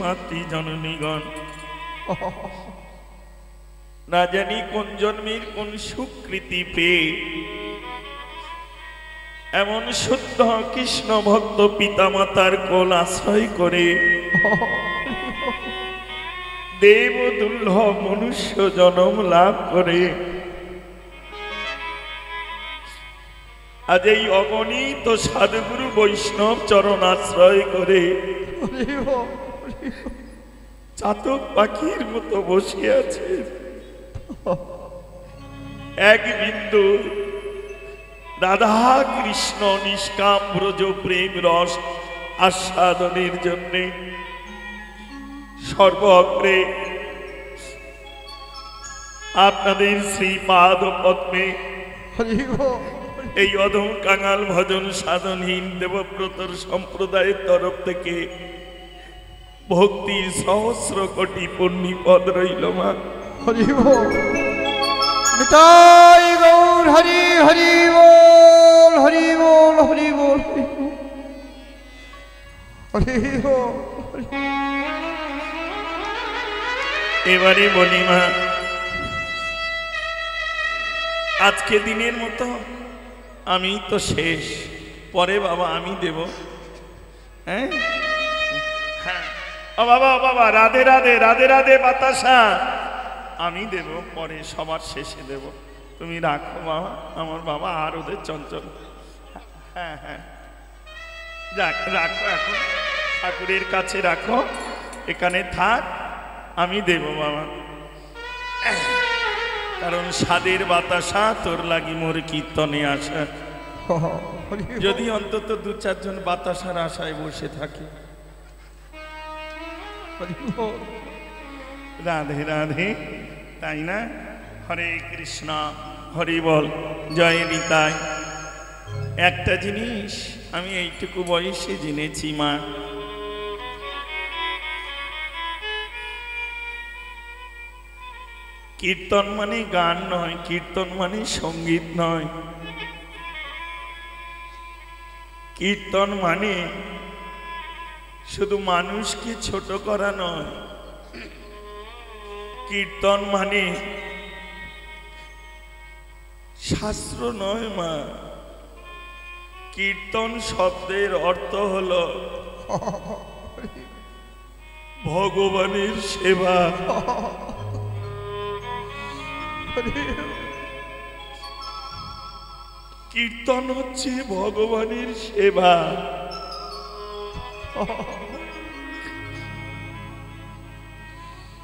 মাতৃ জননীগণ না জানি কোন জন্মের কোন সুকৃতি পেয়ে এমন শুদ্ধ কৃষ্ণ ভক্ত পিতামাতার কোল আশ্রয় করে দেব দুর্লভ মনুষ্য জন্ম লাভ করে আজ এই অগণিত সাধুগুরু বৈষ্ণব চরণ আশ্রয় করে চাতক পাখির মতো বসে আছে এক বিন্দু রাধা কৃষ্ণ নিষ্কাম ব্রজ প্রেম রস আস্বাদনের জন্য সর্বগ্রে আপনাদের শ্রীপাদ পদ্মে এই অধম কাঙাল ভজন সাধনহীন দেবব্রতর সম্প্রদায়ের তরফ থেকে ভক্তির সহস্র কোটি পূর্ণিপদ রইল মা। হরি বল নিতাই গৌর হরি হরি বল হরি বল হরি বল হরি বল। এবারে বলি মা, আজকে দিনের মতো আমি তো শেষ, পরে বাবা আমি দেব। হ্যাঁ হ্যাঁ ও বাবা ও বাবা, রাধে রাধে রাধে রাধে বাতাসা আমি দেব, পরে সবার শেষে দেব। তুমি রাখো বাবা, আমার বাবা আর ওদের চঞ্চল। হ্যাঁ হ্যাঁ যাক, রাখো, এখন ঠাকুরের কাছে রাখো, এখানে থাক, আমি দেব বাবা। কারণ সাদের বাতাসা তোর লাগি মোর কীর্তনে আসা, যদি অন্তত দু চারজন বাতাসার আশায় বসে থাকে। রাধে রাধে, তাই না? হরে কৃষ্ণ, হরি বল, জয় নিতাই। একটা জিনিস আমি এইটুকু বয়সে জেনেছি মা, কীর্তন মানে গান নয়, কীর্তন মানে সঙ্গীত নয়, কীর্তন মানে শুধু মানুষকে ছোট করা নয়, কীর্তন মানে শাস্ত্র নয় মা। কীর্তন শব্দের অর্থ হল ভগবানের সেবা। কীর্তন হচ্ছে ভগবানের সেবা।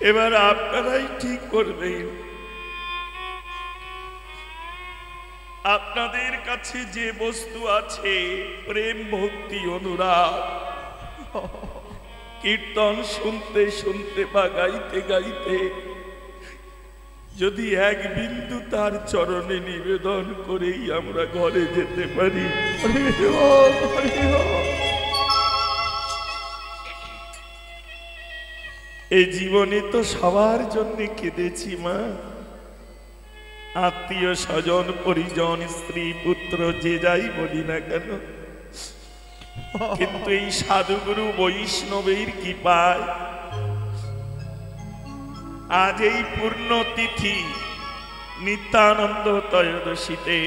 এবার আপনারাই ঠিক করবেন, আপনাদের কাছে যে বস্তু আছে, প্রেম ভক্তি অনুরাগ, কীর্তন শুনতে শুনতে বা গাইতে গাইতে যদি এক বিন্দু তার চরণে নিবেদন করেই আমরা ঘরে যেতে পারি, এই জীবনে তো সবার জন্য কেঁদেছি মা, আত্মীয় স্বজন পরিজন স্ত্রী পুত্র যে যাই বলি না কেন, কিন্তু এই সাধুগুরু বৈষ্ণবের কৃপায় আজ এই পূর্ণ তিথি নিত্যানন্দ ত্রয়োদশীতে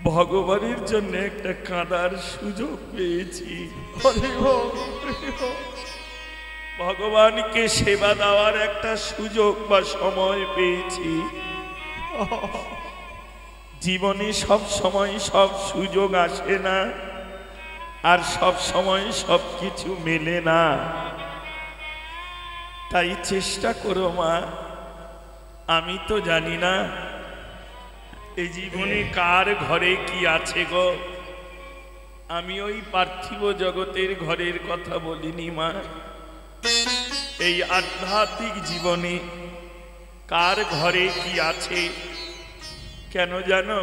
ভগবানের জন্য একটা কাঁদার সুযোগ পেয়েছি, ভগবানকে সেবা দেওয়ার একটা সুযোগ বা সময় পেয়েছি। জীবনে সব সময় সব সুযোগ আসে না, আর সব সময় সব কিছু মেলে না, তাই চেষ্টা করো মা। আমি তো জানি না এই জীবনে কার ঘরে কি আছে গো, আমি ওই পার্থিব জগতের ঘরের কথা বলিনি মা। এই আধ্যাত্মিক জীবনে কার ঘরে কি আছে, কেন জানো?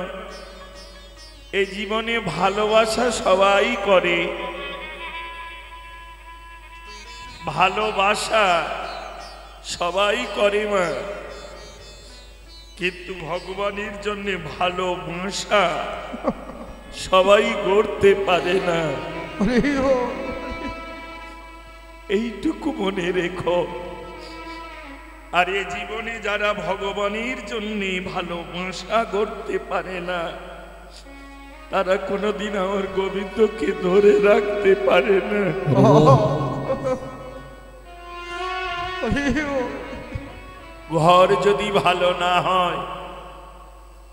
এই জীবনে ভালোবাসা সবাই করে, ভালোবাসা সবাই করে মা, কিন্তু ভগবানের জন্য ভালোবাসা সবাই করতে পারে না। এইটুকু মনে রেখো। আর এ জীবনে যারা ভগবানের জন্য ভালোবাসা করতে পারে না, তারা কোনোদিন আমার গোবিন্দকে ধরে রাখতে পারে না। ঘর যদি ভালো না হয়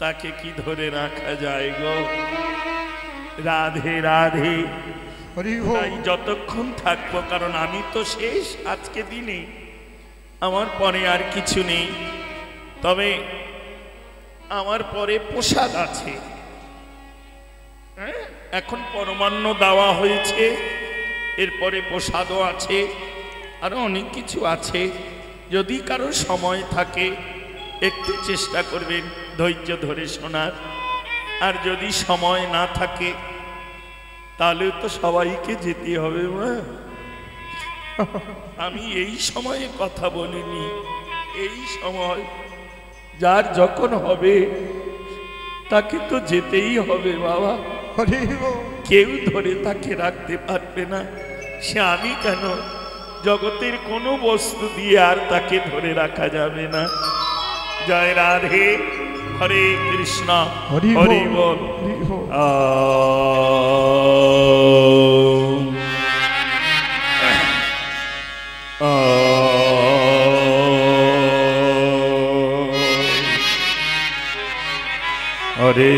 তাকে কি ধরে রাখা যায় গো? রাধে রাধে। তাই যতক্ষণ থাকবো, কারণ আমি তো শেষ আজকে দিনে, আমার পরে আর কিছু নেই। তবে আমার পরে প্রসাদ আছে, এখন পরমান্ন দেওয়া হয়েছে, এরপরে প্রসাদও আছে, আরো অনেক কিছু আছে। যদি কারো সময় থাকে একটু চেষ্টা করবেন ধৈর্য ধরে শোনার। আর যদি সময় না থাকে তাহলে তো সবাইকে যেতে হবে। মা, আমি এই সময়ে কথা বলিনি, এই সময় যার যখন হবে তাকে তো যেতেই হবে বাবা। কেউ ধরে তাকে রাখতে পারবে না। সে আমি কেন, জগতের কোনো বস্তু দিয়ে আর তাকে ধরে রাখা যাবে না। জয় রাধে। হরে কৃষ্ণ। হরি বল। হরে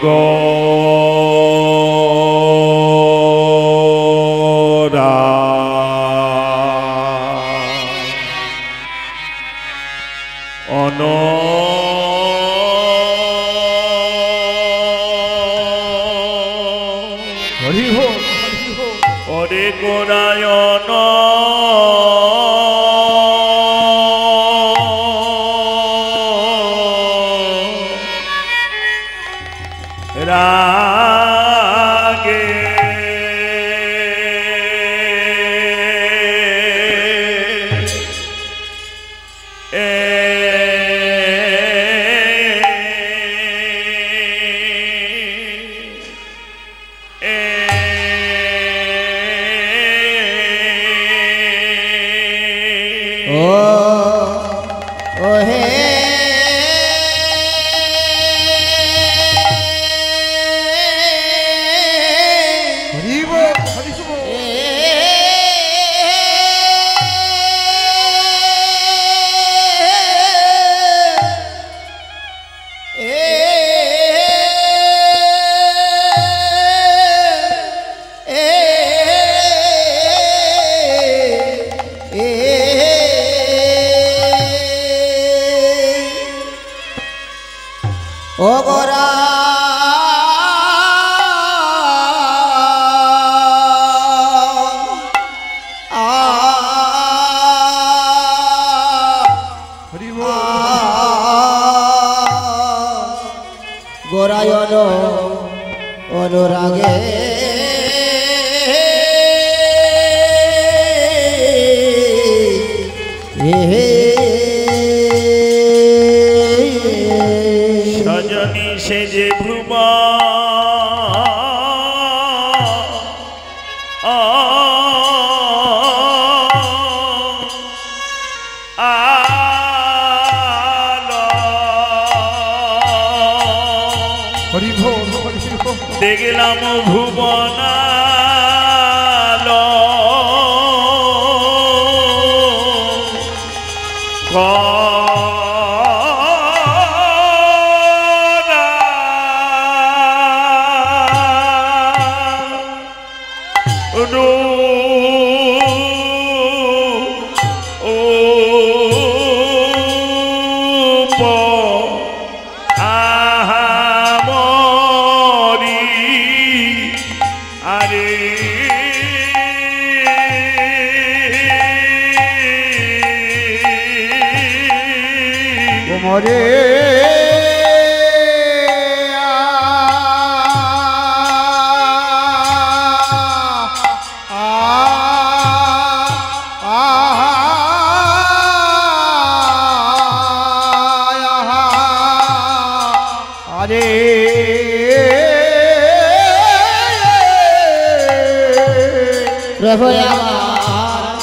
গো ওরে গোরায়ণ রাগে গোরায়ণ অনুরাগে সজনী সেজে ভ্রুবা দেখলাম ভুবনাল হরে প্রভু আমার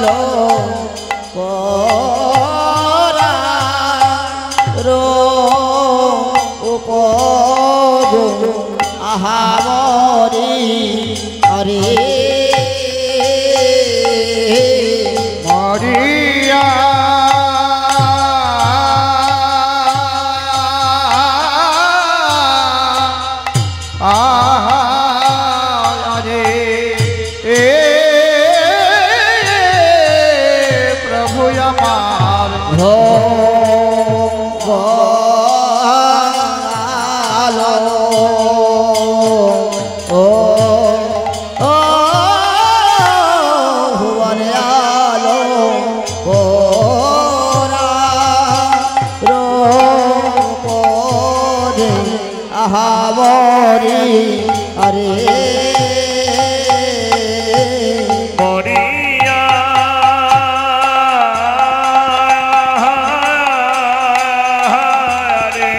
আলো পরা রো উপজ আহামরি হরে মরিয়া আরে প্রভু আমার আলো ও ও ভুবনে আলো পোরা রোপদে আহাবরি আরে মরিয়া রে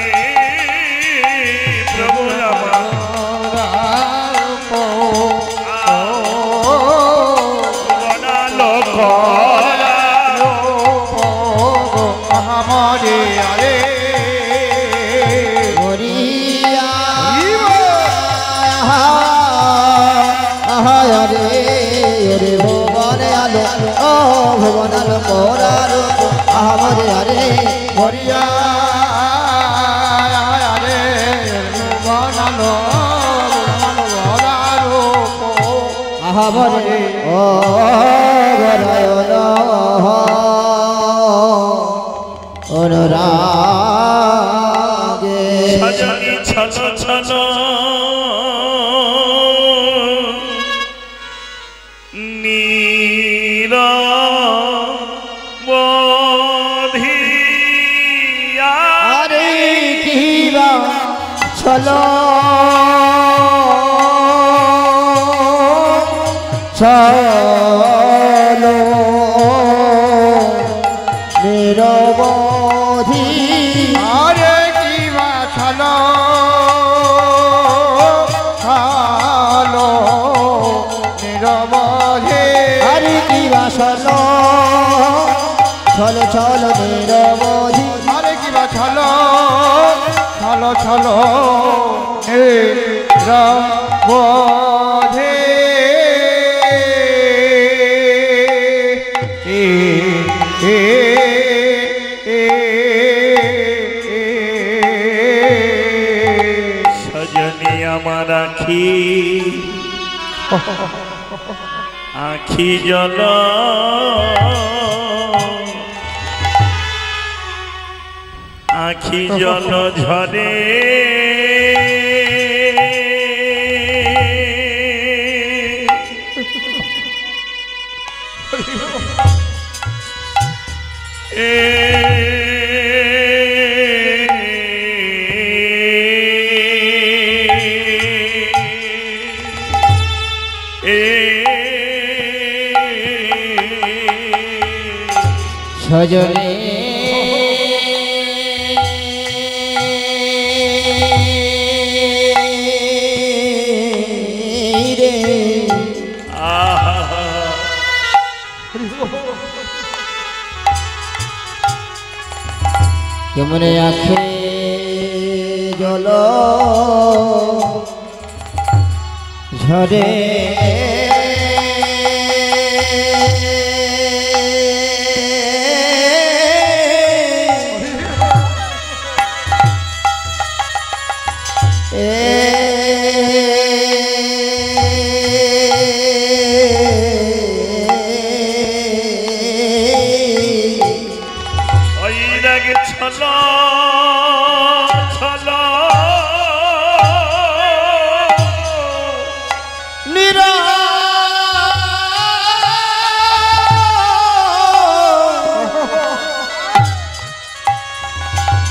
প্রভু আমার বনালো খরা আমারে আরে মরিয়া আহারে রে ভুবনে আলো ও ভুবন আলো পোরার আহারে আরে মরিয়া আরে বনালো বনালো আহারে ও গরায়ন অনুরাগে সজনী ছলো ছলো নীরবধিয়া আরে কিবা চলো চলো নিরবধি আরে কিবা ছালো ছালো নিরবধে আরে কিবা চলো চলো চলো নিরবধি আরে কিবা ছালো ছালো ছালো নিরবধে সজনী আমার আখি আখি জল আখি জল ঝরে সজনে রে কেমনে আখে জল ঝরে ওই রাগে ছলো ছলো নিরা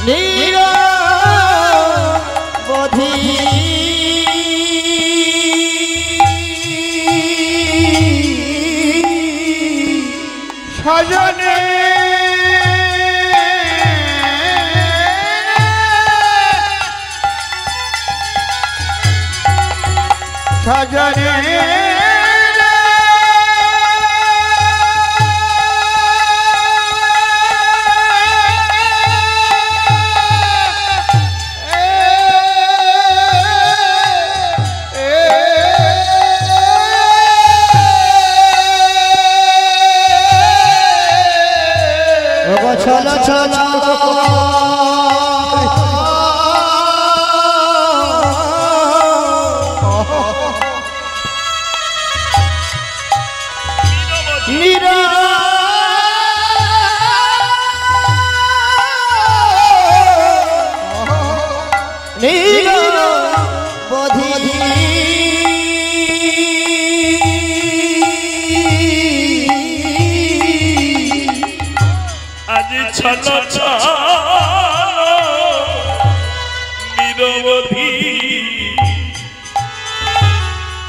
নিরা বধি সজনে সজনে চলো চলো চলো চলো নিরবধি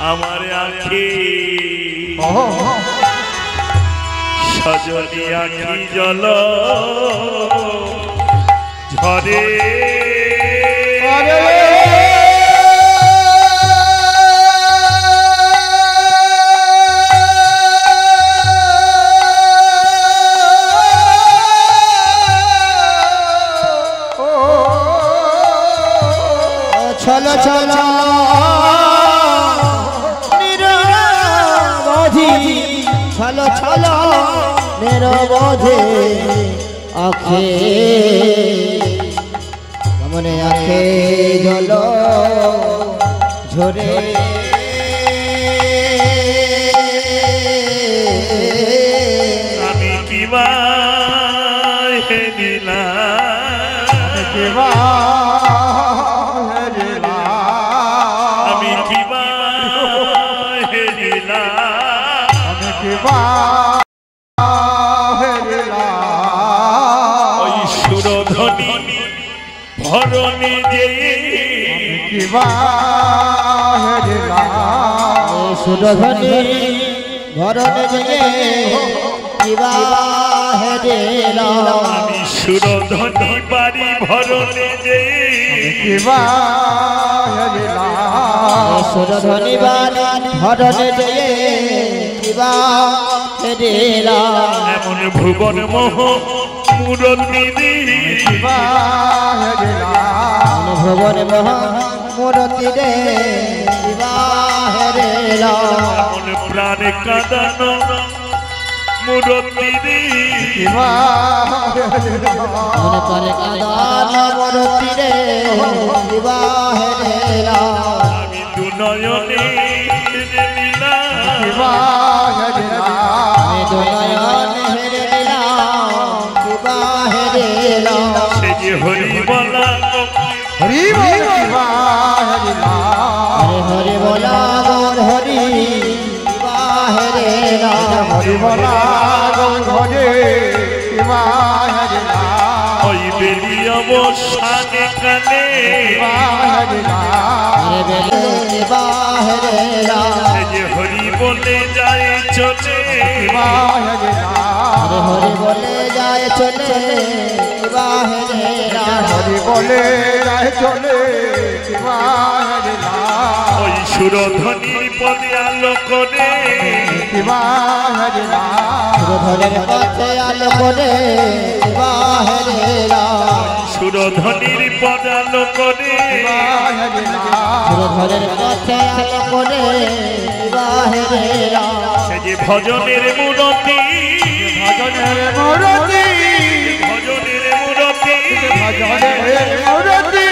আমার আঁখি সজনী আঁখি জল ঝরে চলো চলো নিরবধি চলো চলো নিরবধি আখে মনে আখে জল ঝরে আমি কিবা দিলাম কিবা ওই সুরধ্বনি ভরণে যে সুরধ্বনি ভরণে যে আমি সুরধ্বনি বাড়ি ভরণে যে সুরধ্বনি বাড়ি ভরণে যে এমন ভুবন মোহ মূরতি ভুবন মোহ মূরতি রে এমন প্রাণ কাঁদানো মূরতি রে মূরতি রে আমি দু নয়নে সে যে হরি বলা হরি হরি বলা গৌর হরি হরি বলা গৌর হরি ওই বেলি অবসানে কানে সে যে হরি বলে যায় চলে হরি বলে যায় চলে হরি বলে যায় চলে ওই সুরধ্বনির পদে আলো করে সুরধরের পথে আলো করে সুরধ্বনির পদে আলো করে সুরধরের পথে আলো করে সে যে ভজনের মূরতি ভজনের মূরতি ভজনের মূরতি ভজনের মূরতি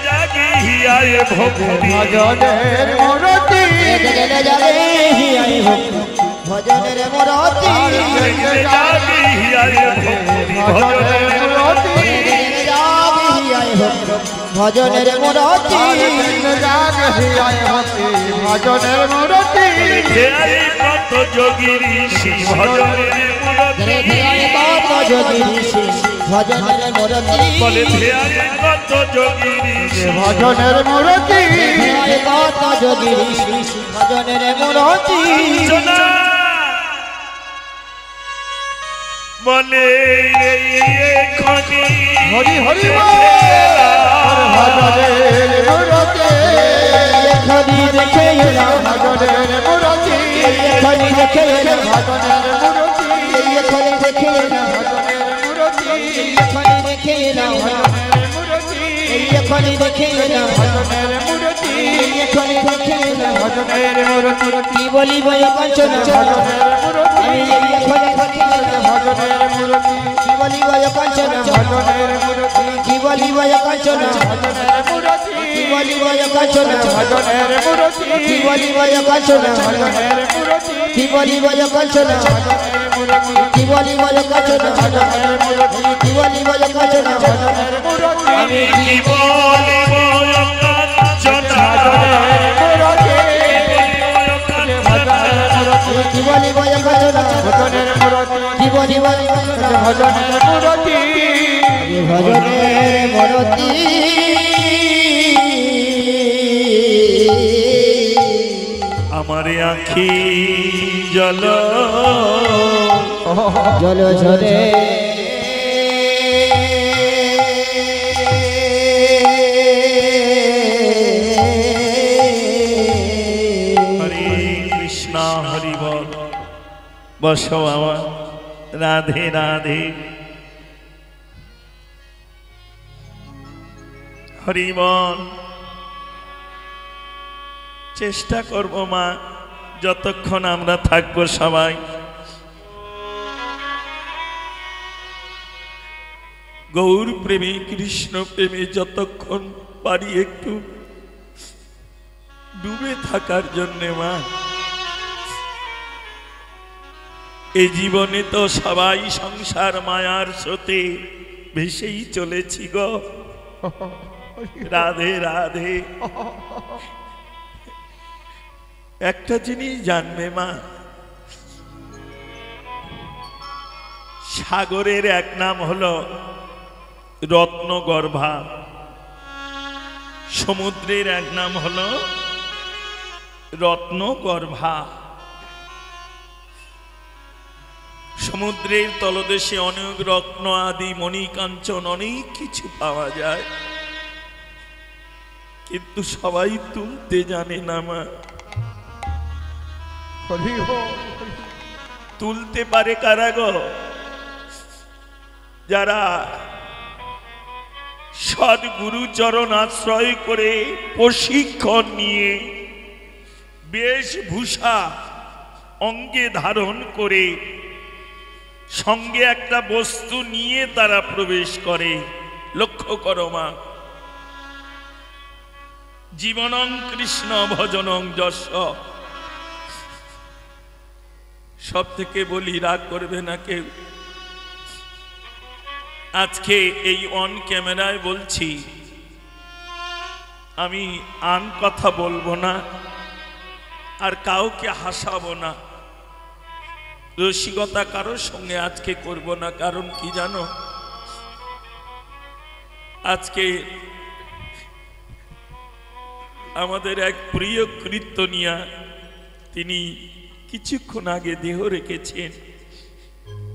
জাগি হিয়ায় ভক্তি ভজনের মূরতি ভজনের মূরতি জাগি হিয়ায় ভক্তি ভজনের মূরতি ভজনের মূরতি ভজনের মূরতি কত যোগী ঋষি ভজনের মূরতি কত যোগী ঋষি ভজনের মূরতি বলে ধ্যানে কত যোগী ঋষি ভজনের মূরতি কত যোগী ঋষি ভজনের মূরতি বলে হরি হরি ভজনের মূরতি খনি দেখে এলাম ভজনের মূরতি খনি দেখে এলাম ভজনের মূরতি খনি দেখে এলাম ভজনের মূরতি খনি দেখে এলাম ভজনের মূরতি খনি দেখে এলাম ভজনের মূরতি খনি দেখে এলাম ভজনের মূরতি কি বলিব কাঞ্চন ভজনের মূরতি আমি খনি দেখে এলাম ভজনের মূরতি বলিবয় কাঞ্চন ভজনের মূরতি কি বলিবয় কাঞ্চন ভজনের মূরতি কি বলিবয় কাঞ্চন ভজনের মূরতি কি বলিবয় কাঞ্চন ভজনের মূরতি কি বলিবয় কাঞ্চন ভজনের মূরতি কি বলিবয় কাঞ্চন ভজনের মূরতি কি বলিবয় কাঞ্চন ভজনের মূরতি আমি কি বলিব কাঞ্চনা কি বলিবয় কাঞ্চন ভজনের মূরতি কি বলিবয় কাঞ্চন ভজনের মূরতি ভজনের মূরতি আমার আখি জল জল ঝরে হরে কৃষ্ণ হরি বল বসো আমার রাধে রাধে হরি বল চেষ্টা করব মা যতক্ষণ আমরা থাকবো সবাই গৌর প্রেমী কৃষ্ণ প্রেমী যতক্ষণ পারি একটু ডুবে থাকার জন্যে মা এই জীবনে তো সবাই সংসার মায়ার স্রোতে ভেসেই চলেছি গো রাধে রাধে একটা জিনিস জানবে মা সাগরের এক নাম হলো রত্নগর্ভা সমুদ্রের এক নাম হলো রত্নগর্ভা সমুদ্রের তলদেশে অনেক রত্ন আদি মণিকাঞ্চন অনেক কিছু পাওয়া যায় কিন্তু সবাই তুলতে জানে না মা তুলতে পারে কারা গো যারা সদ্গুরু চরণ আশ্রয় করে প্রশিক্ষণ নিয়ে বেশভূষা অঙ্গে ধারণ করে সঙ্গে একটা বস্তু নিয়ে তারা প্রবেশ করে লক্ষ্য করো মা জীবনং কৃষ্ণ ভজনং যশ সব থেকে বলি রাগ করবে না কেউ আজকে এই অন ক্যামেরায় বলছি আমি আন কথা বলবো না আর কাউকে হাসাবো না রসিকতা কারোর সঙ্গে আজকে করব না কারণ কি জানো আজকে আমাদের এক প্রিয় কীর্তনিয়া তিনি কিছুক্ষণ আগে দেহ রেখেছেন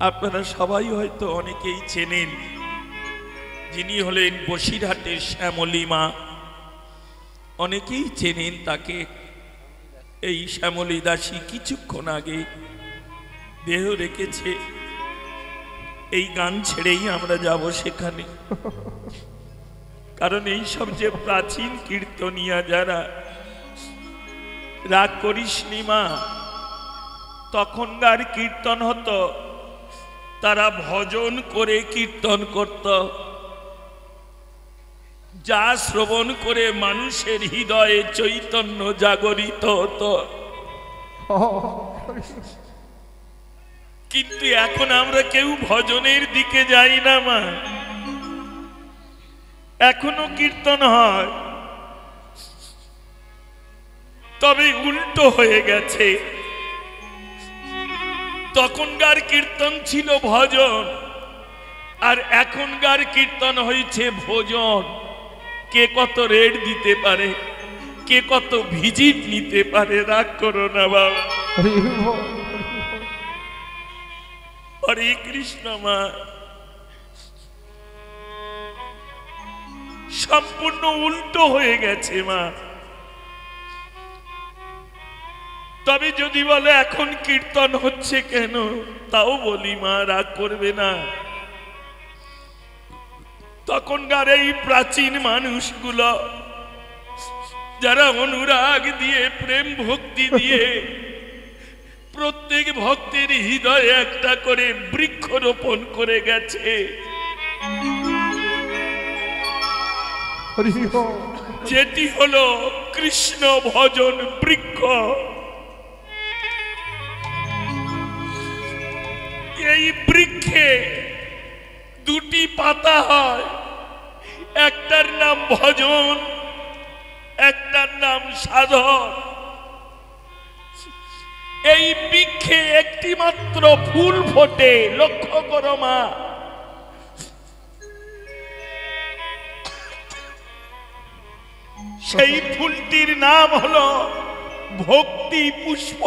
আপনারা সবাই হয়তো অনেকেই চেনেন যিনি হলেন বসিরহাটের শ্যামলী মা অনেকেই চেনেন তাকে এই শ্যামলী দাসী কিছুক্ষণ আগে দেহ রেখেছে এই গান ছেড়েই আমরা যাব সেখানে কারণ এই সব যে প্রাচীন কীর্তনিয়া যারা রাগ করিসনি মা তখনকার কীর্তন হতো তারা ভজন করে কীর্তন করত যা শ্রবণ করে মানুষের হৃদয়ে চৈতন্য জাগরিত হতো কিন্তু এখন আমরা কেউ ভজনের দিকে যাই না মা এখনো কীর্তন হয় তবে উল্টো হয়ে গেছে তখনকার কীর্তন ছিল ভজন আর এখনকার কীর্তন হয়েছে ভোজন কে কত রেট দিতে পারে কে কত ভিজিট নিতে পারে রাগ করো না বাবা হরে কৃষ্ণ মা সম্পূর্ণ উল্টো হয়ে গেছে মা তবে যদি বলে এখন কীর্তন হচ্ছে কেন তাও বলি মা রাগ করবে না তখনকার এই প্রাচীন মানুষগুলো যারা অনুরাগ দিয়ে প্রেম ভক্তি দিয়ে প্রত্যেক ভক্তের হৃদয়ে একটা করে বৃক্ষ রোপণ করে গেছে, যেটি হলো কৃষ্ণ ভজন বৃক্ষ। এই বৃক্ষে দুটি পাতা হয়, একটার নাম ভজন, একটার নাম সাধন। এই বৃক্ষে একটি মাত্র ফুল ফোটে, লক্ষ্য করো মা। সেই ফুলটির নাম হলো ভক্তি পুষ্প।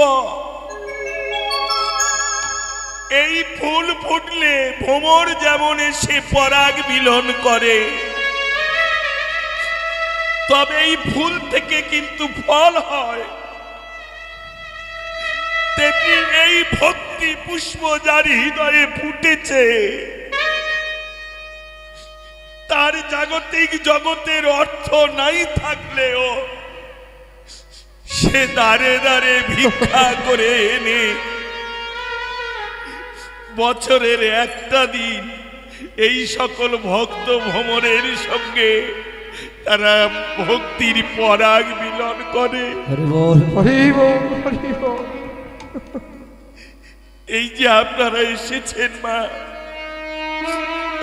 এই ফুল ফুটলে ভ্রমর যেমন এসে পরাগ মিলন করে, তবে এই ফুল থেকে কিন্তু ফল হয়। তেমনি এই ভক্তি পুষ্প যার হৃদয়ে ফুটেছে, তার জাগতিক জগতের অর্থ নাই থাকলেও সে দাঁড়ে দাঁড়ে ভিক্ষা করে এনে বছরের একটা দিন এই সকল ভক্ত ভ্রমণের সঙ্গে তারা ভক্তির পরাগ মিলন করে। এই যে আপনারা এসেছেন মা,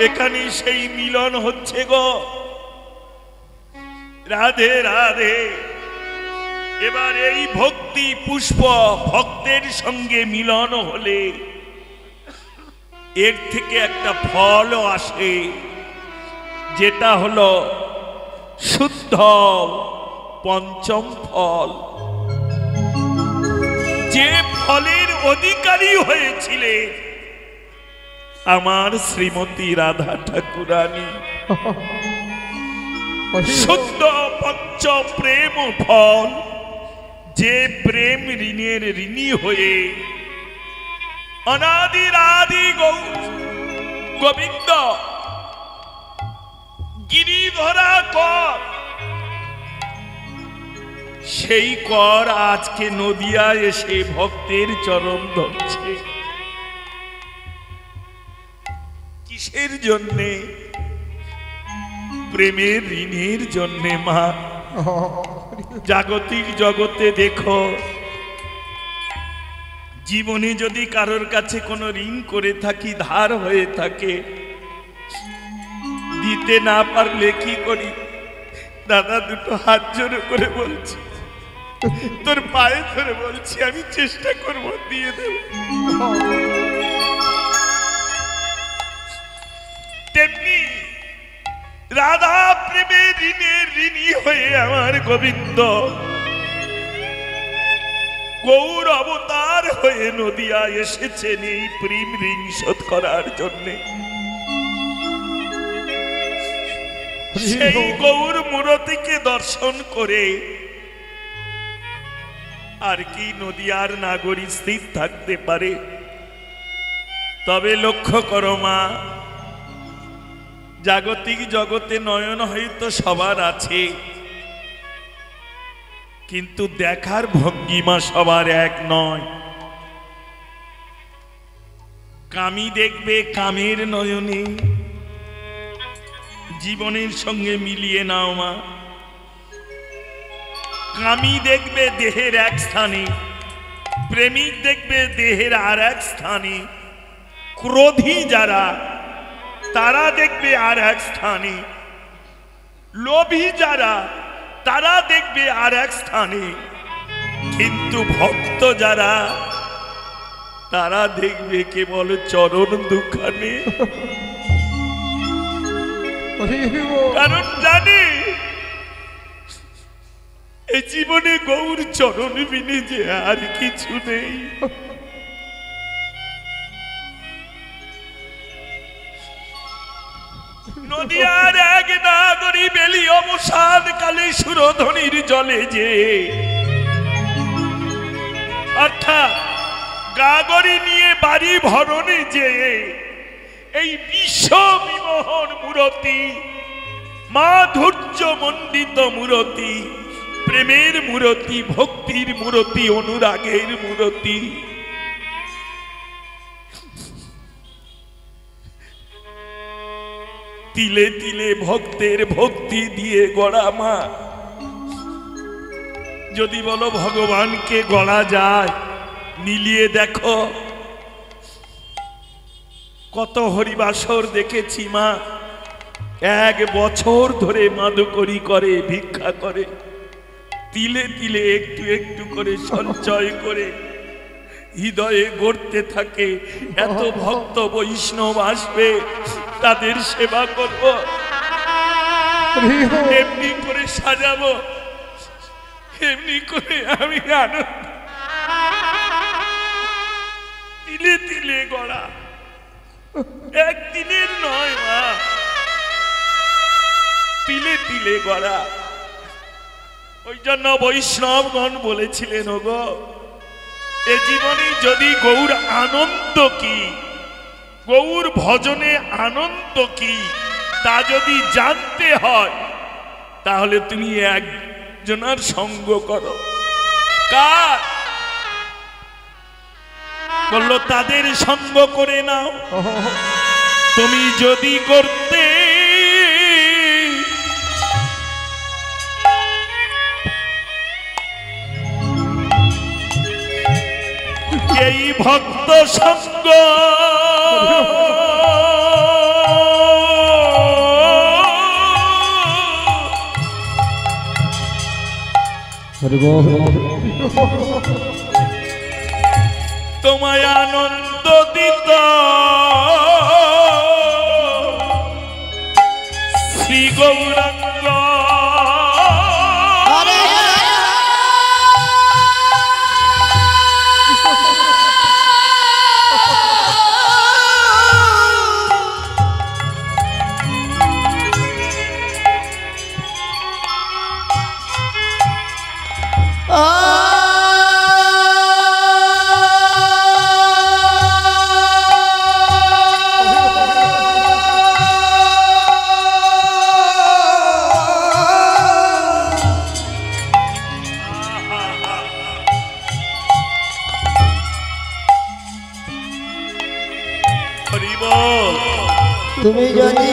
এখানে সেই মিলন হচ্ছে গো। রাধে রাধে। এবার এই ভক্তি পুষ্প ভক্তের সঙ্গে মিলন হলে এর থেকে একটা ফলও আসে, যেটা হলো শুদ্ধ পঞ্চম ফল। যে ফলের অধিকারী হয়েছিলেন আমার শ্রীমতী রাধা ঠাকুরানী, শুদ্ধ পঞ্চ প্রেম ফল। যে প্রেম ঋণের ঋণী হয়ে অনাদির আদি গোবিন্দ গিরিধরা কর, সেই কর আজকে নদিয়ায় এসে ভক্তের চরণ ধরছে। কিসের জন্যে? প্রেমের ঋণের জন্যে মা। জাগতিক জগতে দেখো, জীবনে যদি কারোর কাছে কোনো ঋণ করে থাকি, ধার হয়ে থাকে, দিতে না পারলে কি করি? দাদা, দুটো হাত জোড়ো করে বলছি, তোর পায়ে ধরে বলছি, আমি চেষ্টা করব দিয়ে দেব। তেমনি রাধা প্রেমের ঋণের ঋণী হয়ে আমার গোবিন্দ গৌর অবতার হয়ে নদিয়া এসেছেন এই প্রেম ঋণ শোধ করার জন্যে। সেই গৌর মূরতিকে দর্শন করে আর কি নদিয়ার নাগরী স্থির থাকতে পারে? তবে লক্ষ্য করো মা, জাগতিক জগতে নয়ন হয়তো সবার আছে, কিন্তু দেখার ভঙ্গিমা সবার এক নয়। কামি দেখবে কামের নয়নে, জীবনের সঙ্গে মিলিয়ে নাও মা। কামি দেখবে দেহের এক স্থানে, প্রেমিক দেখবে দেহের আর এক স্থানে, ক্রোধী যারা তারা দেখবে আর এক স্থানে, লোভী যারা তারা দেখবে আর এক স্থানে, কিন্তু ভক্ত যারা তারা দেখবে কেবল চরণ দুখানে। কারণ জানে এই জীবনে গৌর চরণ বিনে যে আর কিছু নেই। নদিয়ার এক নাগরী বেলি অবসাদ কালে সুরধ্বনির জলে যে, অর্থাৎ গাগরি নিয়ে বাড়ি ভরণে যে এই বিশ্ব বিমোহন মূরতি, মাধুর্য মণ্ডিত মূরতি, প্রেমের মূরতি, ভক্তির মূরতি, অনুরাগের মূরতি, তিলে তিলে ভক্তের ভক্তি দিয়ে গড়া মা। যদি বলো ভগবানকে গড়া যায়, মিলিয়ে দেখো। কত হরিবাসর দেখেছি মা, 1 বছর ধরে মাদকরি করে, ভিক্ষা করে, তিলে তিলে একটু একটু করে সঞ্চয় করে হৃদয়ে গড়তে থাকে। এত ভক্ত বৈষ্ণব আসবে, তাদের সেবা করব, এমনি করে সাজাবো, এমনি করে আমি আনন্দ। তিলে তিলে গড়া, একদিনের নয় মা, তিলে তিলে গড়া। ওই জন্য বৈষ্ণবগণ বলেছিলেন, ওগো এ জীবনে যদি গৌর আনন্দ কি, গৌর ভজনে আনন্দ কি তা যদি জানতে হয়, তাহলে তুমি একজনের সঙ্গ করো। কার? বললো তাদের সঙ্গ করে নাও। তুমি যদি করতে এই ভক্ত সঙ্গ, তোমায় আনন্দ দিত শ্রী গৌরাঙ্গ। তুমি যদি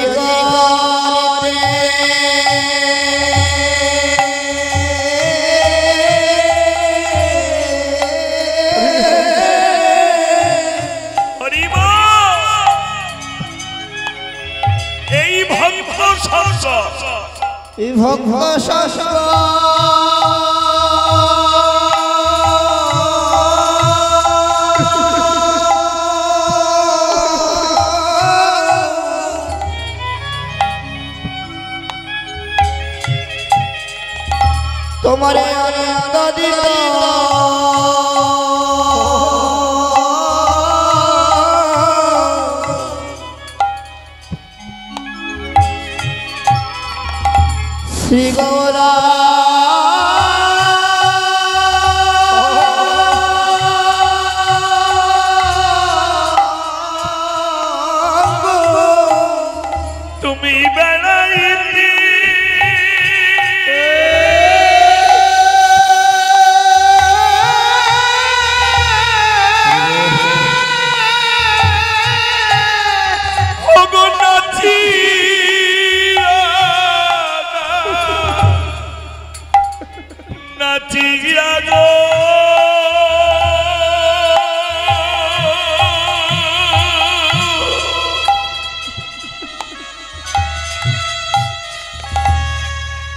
এই ভক্ত শাস্ত্র তোমারে আনন্দ দিত শ্রী গৌরা। তুমি বেড়াইতে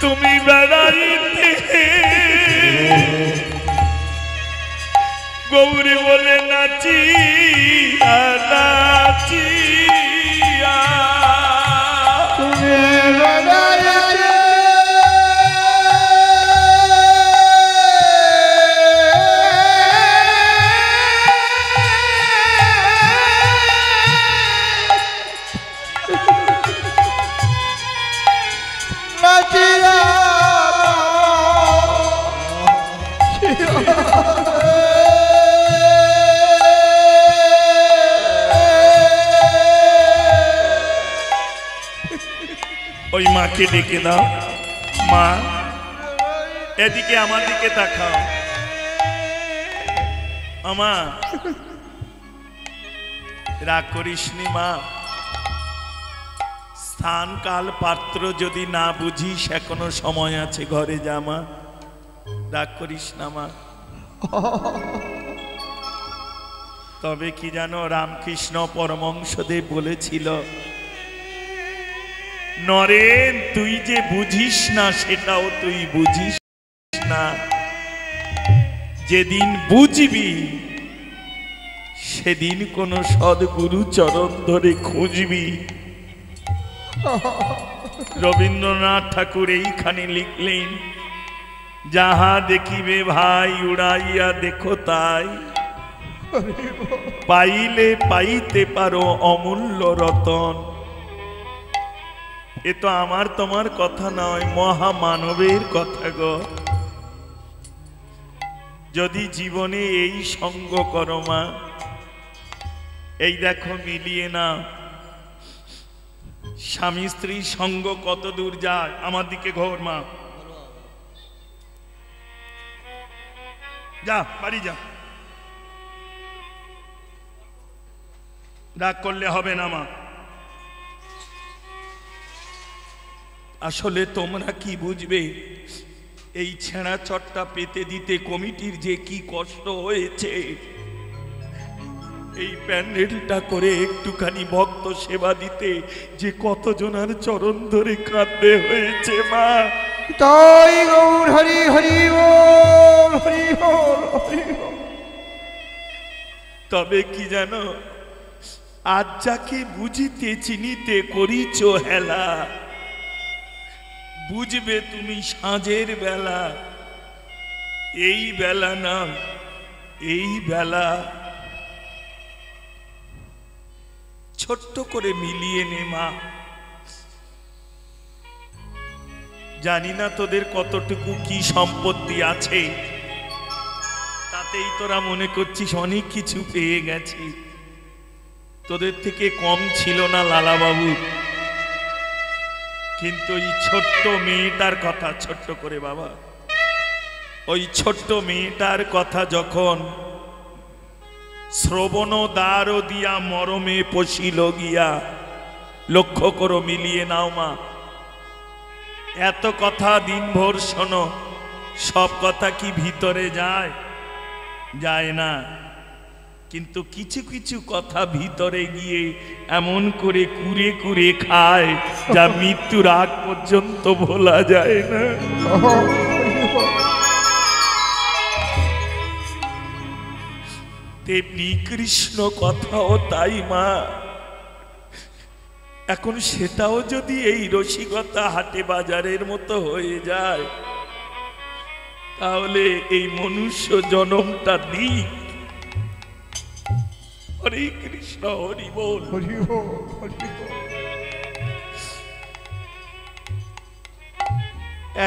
তুমি বেড়াইতে গৌরী বলে নাচি নাচিয়া ওই মাকে ডেকে দাও। মা এদিকে আমার দিকে তাকাও। আমা রাগ করিসনি মা, স্থান কাল পাত্র যদি না বুঝিস এখনো সময় আছে, ঘরে জামা রাগ করিস না মা। তবে কি জানো, রামকৃষ্ণ পরমহংসদেব বলেছিল, নরেন তুই যে বুঝিস না সেটাও তুই বুঝিস না, যেদিন বুঝবি সেদিন কোন সদ্গুরু চরণ ধরে খুঁজবি। রবীন্দ্রনাথ ঠাকুর এইখানে লিখলেন, যাহা দেখিবে ভাই উড়াইয়া দেখো তাই, পাইলে পাইতে পারো অমূল্য রতন। এ তো আমার তোমার কথা নয়, মহামানবের কথা গো। যদি জীবনে এই সঙ্গ করো মা, এই দেখো মিলিয়ে না, স্বামী স্ত্রী সঙ্গ কত দূর যায়। আমার দিকে ঘোর মা, যা বাড়ি যা, রাগ করলে হবে না মা। আসলে তোমরা কি বুঝবে, এই ছেঁড়া চটটা পেতে দিতে কমিটির যে কি কষ্ট হয়েছে, এই প্যান্ডেলটা করে একটুখানি ভক্ত সেবা দিতে যে কতজনার চরণ ধরে কাঁদতে হয়েছে মা। তাই গৌর হরি হরি বল, হরি বল, হরি বল। তবে কি জানো, আজ যাকে বুঝিতে চিনিতে করিছ হেলা, বুঝবে তুমি সাঁঝের বেলা। এই বেলা না, এই বেলা ছোট্ট করে মিলিয়ে নে মা। জানি না তোদের কতটুকু কি সম্পত্তি আছে, তাতেই তোরা মনে করছিস অনেক কিছু পেয়ে গেছি। তোদের থেকে কম ছিল না লালা বাবু, কিন্তু ওই ছোট্ট মেয়েটার কথা, ছোট্ট করে বাবা, ওই ছোট্ট মেয়েটার কথা যখন শ্রবণ দ্বার দিয়া মরমে পশিল গিয়া, লক্ষ্য করো, মিলিয়ে নাও মা। এত কথা দিনভর শোনো, সব কথা কি ভিতরে যায়? যায় না। কিন্তু কিছু কিছু কথা ভিতরে গিয়ে এমন করে কুরে কুরে খায়, যা মৃত্যুর আগ পর্যন্ত ভোলা যায় না। তেমনি কৃষ্ণ কথাও তাই মা। এখন সেটাও যদি এই রসিকতা হাটে বাজারের মতো হয়ে যায়, তাহলে এই মনুষ্য জনমটা দিক। হরে কৃষ্ণ, হরি বল, হরি বল, হরি বল।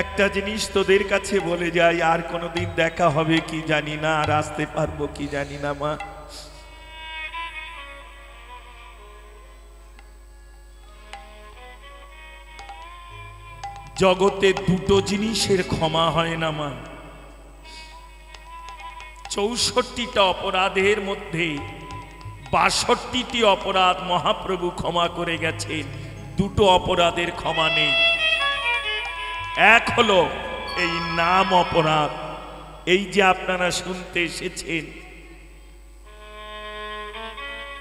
একটা জিনিস তোদের কাছে বলে যাই, আর কোনোদিন দেখা হবে কি জানি না, আর আসতে পারবো কি জানি না মা। জগতে দুটো জিনিসের ক্ষমা হয় না মা। 64টা অপরাধের মধ্যে 62টি অপরাধ মহাপ্রভু ক্ষমা করে গেছেন, দুটো অপরাধের ক্ষমা নেই। এক হলো এই নাম অপরাধ, এই যে আপনারা শুনতে এসেছেন,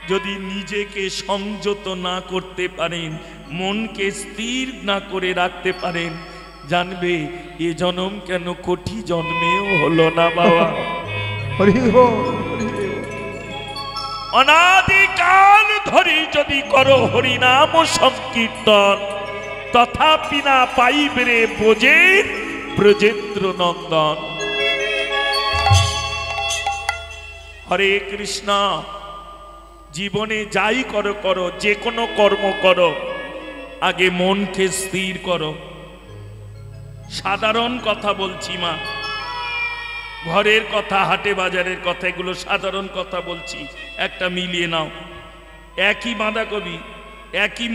যদি নিজেকে সংযত না করতে পারেন, মনকে স্থির না করে রাখতে পারেন, জানবে এ জন্ম কেন কোটি জন্মেও হলো না বাবা। হরি বল, হরি বল। অনাদিকাল ধরি যদি করো হরিনাম সংকীর্তন, তথাপি না পাইবে রে ব্রজের ব্রজেন্দ্র নন্দন। হরে কৃষ্ণ। জীবনে যাই করো করো, যে কোনো কর্ম করো, আগে মনকে স্থির করো। সাধারণ কথা বলছি মা, ঘরের কথা, হাটে বাজারের কথা, এগুলো সাধারণ কথা বলছি, একটা মিলিয়ে নাও। একই বাঁধাকপি, একই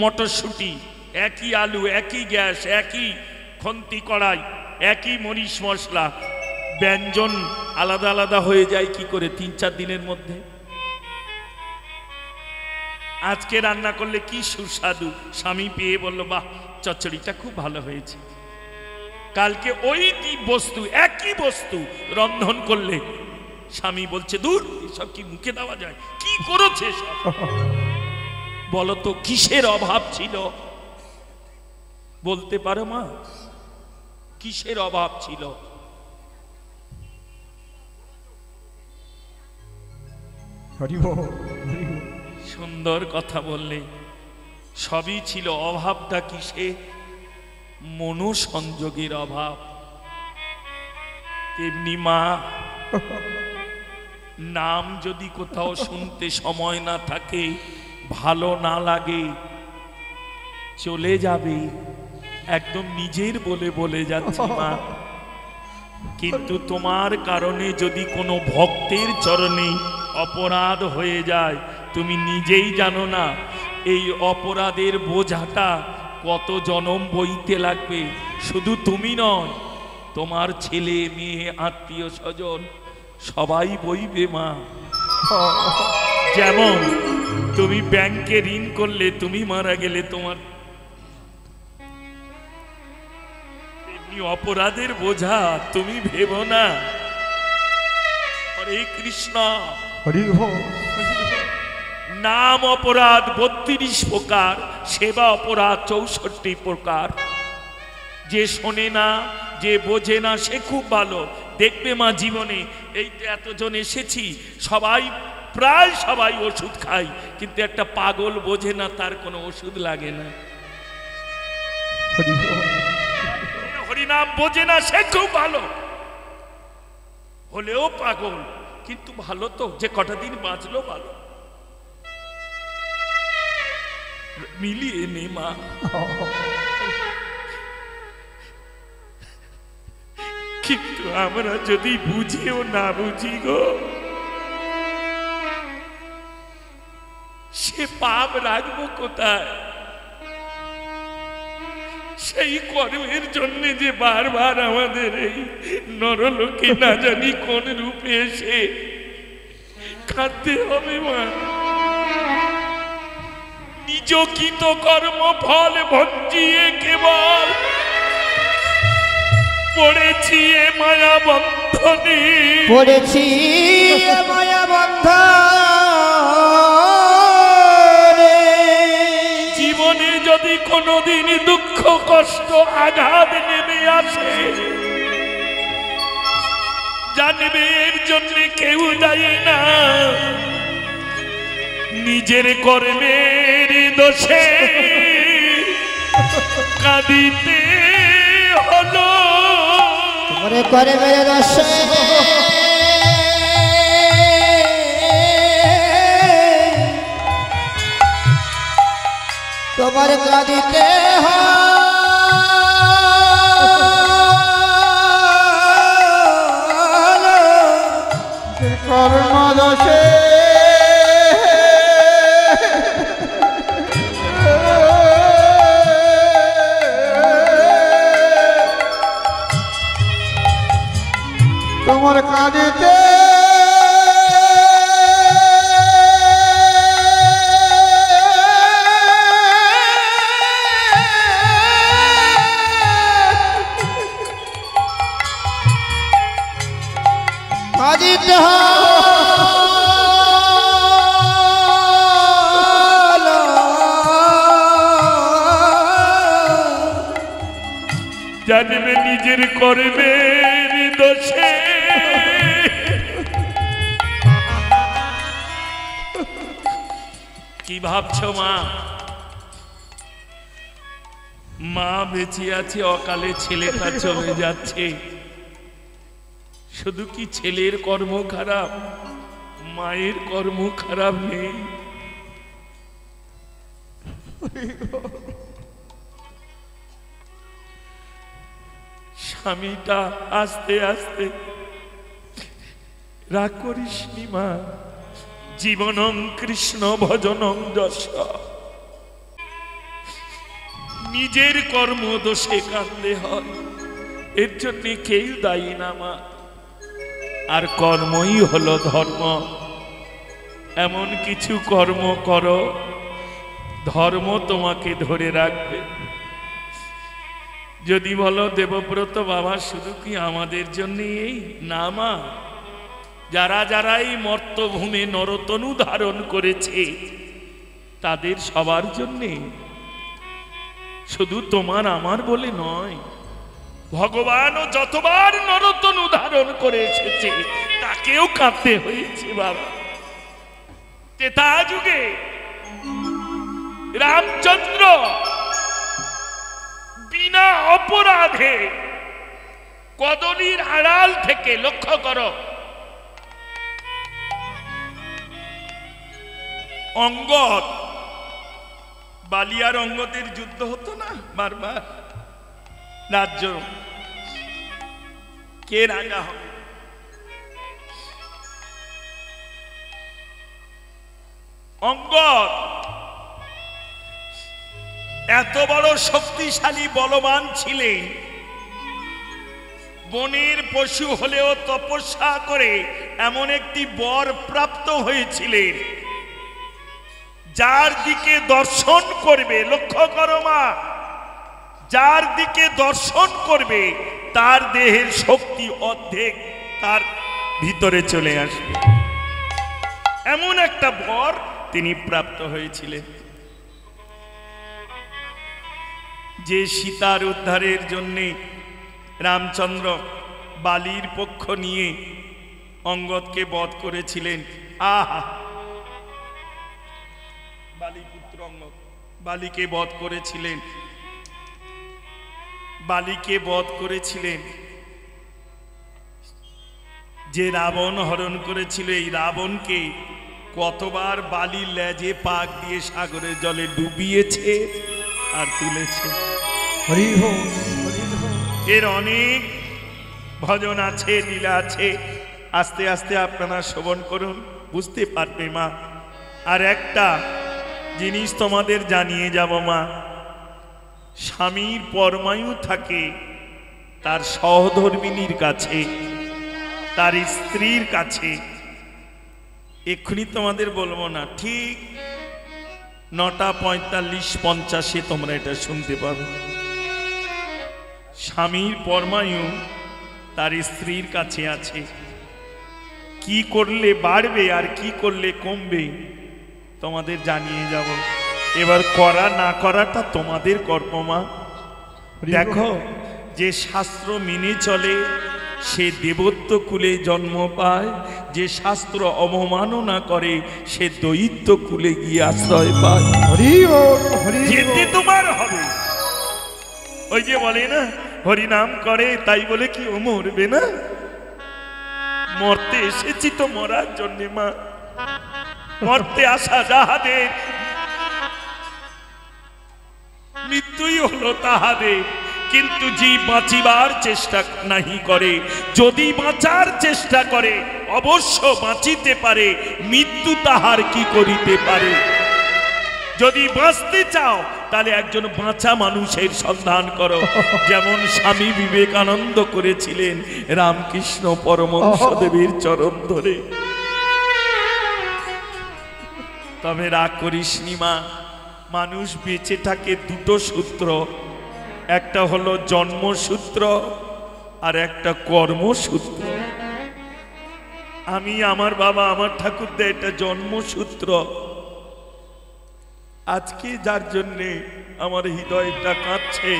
মটরশুঁটি, একই আলু, একই গ্যাস, একই খন্তি কড়াই, একই মরিচ মশলা, ব্যঞ্জন আলাদা আলাদা হয়ে যায় কি করে 3-4 দিনের মধ্যে? আজকে রান্না করলে কি সুস্বাদু। স্বামী পেয়ে বলল, বাহ, চচ্চড়িটা খুব ভালো হয়েছে। কালকে ওই বস্তু, একই বস্তু রন্ধন করলে স্বামী বলছে, দূর, এসব কি মুখে দেওয়া যায়, কি করেছে সব। বলতো কিসের অভাব ছিল? বলতে পারো মা, কিসের অভাব ছিল? হরি বল, হরি বল। সুন্দর কথা বললে। সবই ছিল। অভাবটা কিসে? মনোসংযোগের অভাব। তেমনি মা, নাম যদি কোথাও শুনতে সময় না থাকে, ভালো না লাগে, চলে যাবে, একদম নিজের বলে বলে যাচ্ছে মা। কিন্তু তোমার কারণে যদি কোনো ভক্তের চরণে অপরাধ হয়ে যায়, তুমি নিজেই জানো না এই অপরাধের বোঝাটা কত জনম বইতে লাগবে। শুধু তুমি নয়, তোমার ছেলে মেয়ে আত্মীয় স্বজন সবাই বইবে মা। যেমন তুমি ব্যাংকে ঋণ করলে, তুমি মারা গেলে তোমার তেমনি অপরাধের বোঝা তুমি ভেবো না। হরে কৃষ্ণ। হরি বল। নাম অপরাধ 32 প্রকার, সেবা অপরাধ 64 প্রকার। যে শোনে না, যে বোঝে না, সে খুব ভালো। দেখবে মা, জীবনে এই এতজন এসেছি, সবাই প্রায় সবাই ওষুধ খাই, কিন্তু একটা পাগল বোঝে না, তার কোনো ওষুধ লাগে না। হরি বল। হরিনাম বোঝে না, সে খুব ভালো, হলেও পাগল, কিন্তু ভালো তো, যে কটা দিন বাঁচলো ভালো। মিলিয়ে নে মা। কিন্তু আমরা যদি বুঝিও না বুঝি গো, সে পাপ রাখবো কোথায়? সেই কর্মের জন্য যে বারবার আমাদের এই নরলোকে না জানি কোন রূপে এসে কাঁদতে হবে মা। নিজ কৃত কর্ম ফল ভঞ্জিয়ে কেবল পড়েছি এ মায়া বন্ধনে, পড়েছি মায়া বন্ধনে। জীবনে যদি কোনোদিন দুঃখ কষ্ট আঘাত নেমে আসে, জানবে এর জন্য কেউ দায়ী না, নিজের কর্মের দোষে কাঁদিতে হলো। তোমারে কর্মের দোষে তোমার কাঁদিতে হলো। কর্ম দোষে তোমার কাঁদিতে কাঁদিতে হলো। জানবে নিজের কর্মের দোষে কি ভাবছো মা? মা বেঁচে আছে, অকালে ছেলেটা চলে যাচ্ছে। শুধু কি ছেলের কর্ম খারাপ, মায়ের কর্ম খারাপ নেই? স্বামীটা আস্তে আস্তে, রাগ করিস নি মা, জীবনং কৃষ্ণ ভজনং যশ। নিজের কর্ম দোষে কাঁদলে হয়, এর জন্য কেউ দায়ী না মা। আর কর্মই হলো ধর্ম। এমন কিছু কর্ম করো ধর্ম তোমাকে ধরে রাখবে। যদি বলো দেবব্রত বাবা শুধু কি আমাদের জন্য এই না মা, যারা যারা এই মর্তভূমে নরতনু ধারণ করেছে তাদের সবার জন্যে, শুধু তোমার আমার বলে নয়। ভগবানও যতবার নরতনু ধারণ করে এসেছে তাকেও কাঁদতে হয়েছে বাবা। ত্রেতা যুগে রামচন্দ্র বিনা অপরাধে কদলীর আড়াল থেকে, লক্ষ্য করো, অঙ্গদ, বালিয়ার অঙ্গদের যুদ্ধ হতো না বারবার, রাজ্য কে রাজা হবে, অঙ্গদ এত বড় শক্তিশালী বলবান ছিলেন, বনের পশু হলেও তপস্যা করে এমন একটি বর প্রাপ্ত হয়েছিলেন, যার দিকে দর্শন করবে, লক্ষ্য করো মা, যার দিকে দর্শন করবে তার দেহের শক্তি অর্ধেক তার ভিতরে চলে আসবে, এমন একটা বর তিনি প্রাপ্ত হয়েছিলেন। যে সীতার উদ্ধারের জন্য রামচন্দ্র বালির পক্ষ নিয়ে অঙ্গদকে বধ করেছিলেন। আহা, বালিপুত্র অঙ্গদ বালিকে বধ করেছিলেন, বালিকে বধ করেছিলেন। যে রাবণ হরণ করেছিল, এই রাবণকে কতবার বালির লেজে পাক দিয়ে সাগরের জলে ডুবিয়েছে আর তুলেছে। এর অনেক ভজন আছে, লীলা আছে, আস্তে আস্তে আপনারা শ্রবণ করুন, বুঝতে পারবে মা। আর একটা জিনিস তোমাদের জানিয়ে যাব মা, স্বামীর পরমায়ু থাকে তার সহধর্মিনীর কাছে, তার স্ত্রীর কাছে। এক্ষুনি তোমাদের বলবো না, ঠিক 9:45-50 তোমরা এটা শুনতে পাবে। স্বামীর পরমায়ু তার স্ত্রীর কাছে আছে। কি করলে বাড়বে আর কি করলে কমবে তোমাদের জানিয়ে যাব। এবার করা না করাটা তোমাদের কর্মমা। দেখো, যে শাস্ত্র মেনে চলে সে দেবত্ব কুলে জন্ম পায়, যে শাস্ত্র অবমাননা করে সে দৈত্য কুলে গিয়ে আশ্রয় পায়। যেতে তোমার হবে। ওই যে বলে না, হরিনাম করে তাই বলে কি ও মরবে না? মরতে এসেছি তো মরার জন্য মা। মরতে আসা যাহাদের মৃত্যুই হলো তাহাদের, কিন্তু যে বাঁচিবার চেষ্টা নাহি করে, যদি বাঁচার চেষ্টা করে অবশ্য বাঁচিতে পারে, মৃত্যু তাহার কি করিতে পারে। যদি বাঁচতে চাও তাহলে একজন বাঁচা মানুষের সন্ধান করো, যেমন স্বামী বিবেকানন্দ করেছিলেন রামকৃষ্ণ পরমহংসদেবের চরণ ধরে। তবে রাগ করিস নি মা, মানুষ বেঁচে থাকে দুটো সূত্র, একটা হলো জন্মসূত্র আর একটা কর্মসূত্র। আমি, আমার বাবা, আমার ঠাকুরদা এটা জন্মসূত্র। আজকে যার জন্যে আমার হৃদয়টা কাঁদছে,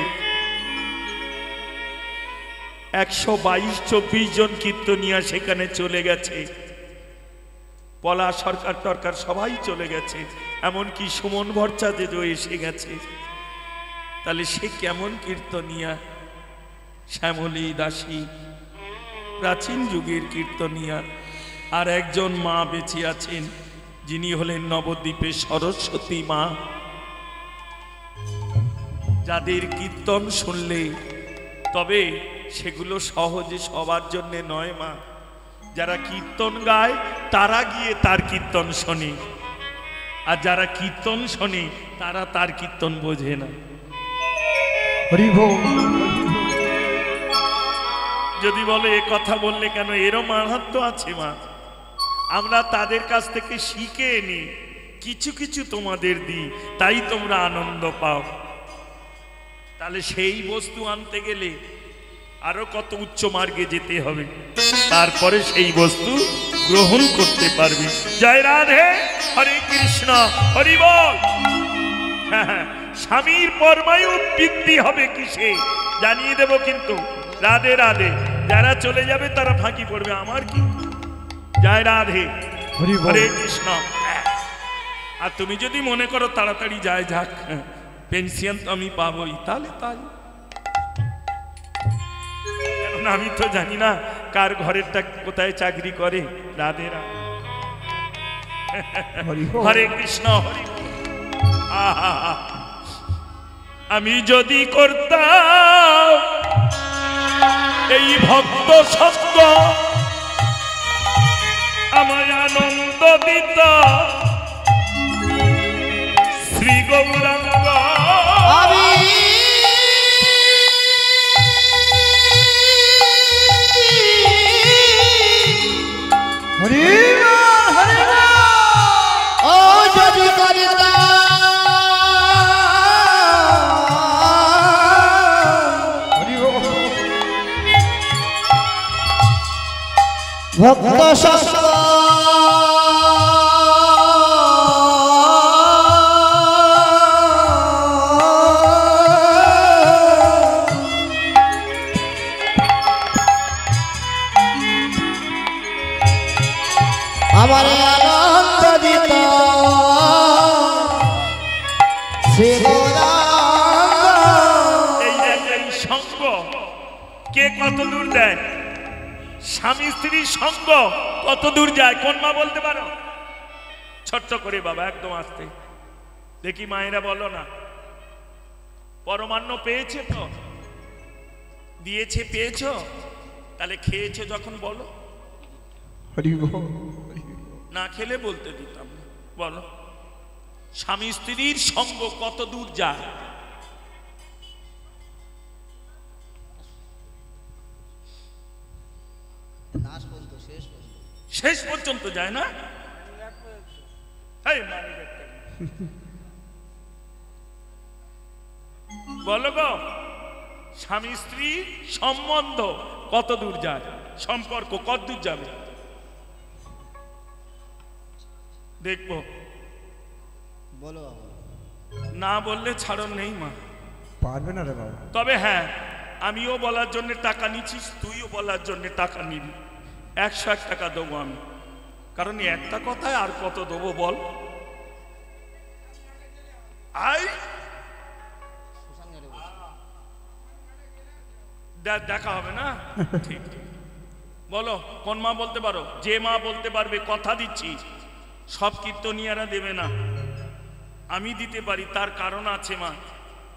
122-24 জন কীর্তনিয়া সেখানে চলে গেছে, পলা সরকার টরকার সবাই চলে গেছে, এমনকি সুমন ভট্টাচার্য এসে গেছে। তাহলে সে কেমন কীর্তনিয়া? শ্যামলী দাসী, প্রাচীন যুগের কীর্তনিয়া। আর একজন মা বেঁচে আছেন, যিনি হলেন নবদ্বীপের সরস্বতী মা, যাদের কীর্তন শুনলে, তবে সেগুলো সহজে সবার জন্য নয় মা। যারা কীর্তন গায় তারা গিয়ে তার কীর্তন শোনে, আর যারা কীর্তন শোনে তারা তার কীর্তন বোঝে না। যদি বলে এ কথা বললে কেন, এরও মাহাত্ম্য আছে মা। আমরা তাদের কাছ থেকে শিখে নিই কিছু কিছু তোমাদের দিই, তাই তোমরা আনন্দ পাও। তাহলে সেই বস্তু আনতে গেলে আরো কত উচ্চ মার্গে যেতে হবে, তারপরে সেই বস্তু গ্রহণ করতে পারবে। জয় রাধে, হরে কৃষ্ণ, হরি বল। স্বামীর পরমায়ু বৃদ্ধি হবে কিসে জানিয়ে দেব, কিন্তু রাধে রাধে। যারা চলে যাবে তারা ফাঁকি পড়বে, আমার কি। জয় রাধে, হরে কৃষ্ণ। আর তুমি যদি মনে করো তাড়াতাড়ি যায় যাক, পেনশন তো আমি পাবোই, তাহলে তাই। কারণ আমি তো জানি না কার ঘরেরটা কোথায় চাকরি করে। রাধে রাধে, হরে কৃষ্ণ, হরি। আহা, আমি যদি করতাম এই ভক্ত সত্য, আমায় আনন্দ দিত শ্রী গৌরাঙ্গ। আমি হরি বল, হরি বল। ও যদি করতাম হরি বল। ভক্ত সত্য, আমার আনন্দ দিত শ্রী গৌরাঙ্গ। এই সঙ্গ কে কত দূর দেয়? স্বামী স্ত্রীর সঙ্গ কত দূর যায়? কোন মা বলতে পারো? ছোট্ট করে বাবা, একদম আস্তে দেখি। মায়েরা বলো না, পরমান্ন পেয়েছে তো? দিয়েছে, পেয়েছো? তাহলে খেয়েছো যখন বলো। হরি বল। না খেলে বলতে দিতাম না। বলো, স্বামী স্ত্রীর সঙ্গ কত দূর যায়? শেষ পর্যন্ত যায় না? বলো গো, স্বামী স্ত্রী সম্বন্ধ কত দূর যায়? সম্পর্ক কত দূর যাবে দেখবো। বলো না বললে ছাড়ন নেই মা। পারবে না রে বাবা। তবে হ্যাঁ, আমিও বলার জন্য টাকা নিচ্ছিস, তুইও বলার জন্য টাকা নিবি। 101 টাকা দেবো আমি, কারণ একটা কথায় আর কত দেবো বল। দেখা হবে না? ঠিক ঠিক। বলো, কোন মা বলতে পারো? যে মা বলতে পারবে, কথা দিচ্ছি সব কীর্তনিয়ারা দেবে না, আমি দিতে পারি। তার কারণ আছে মা,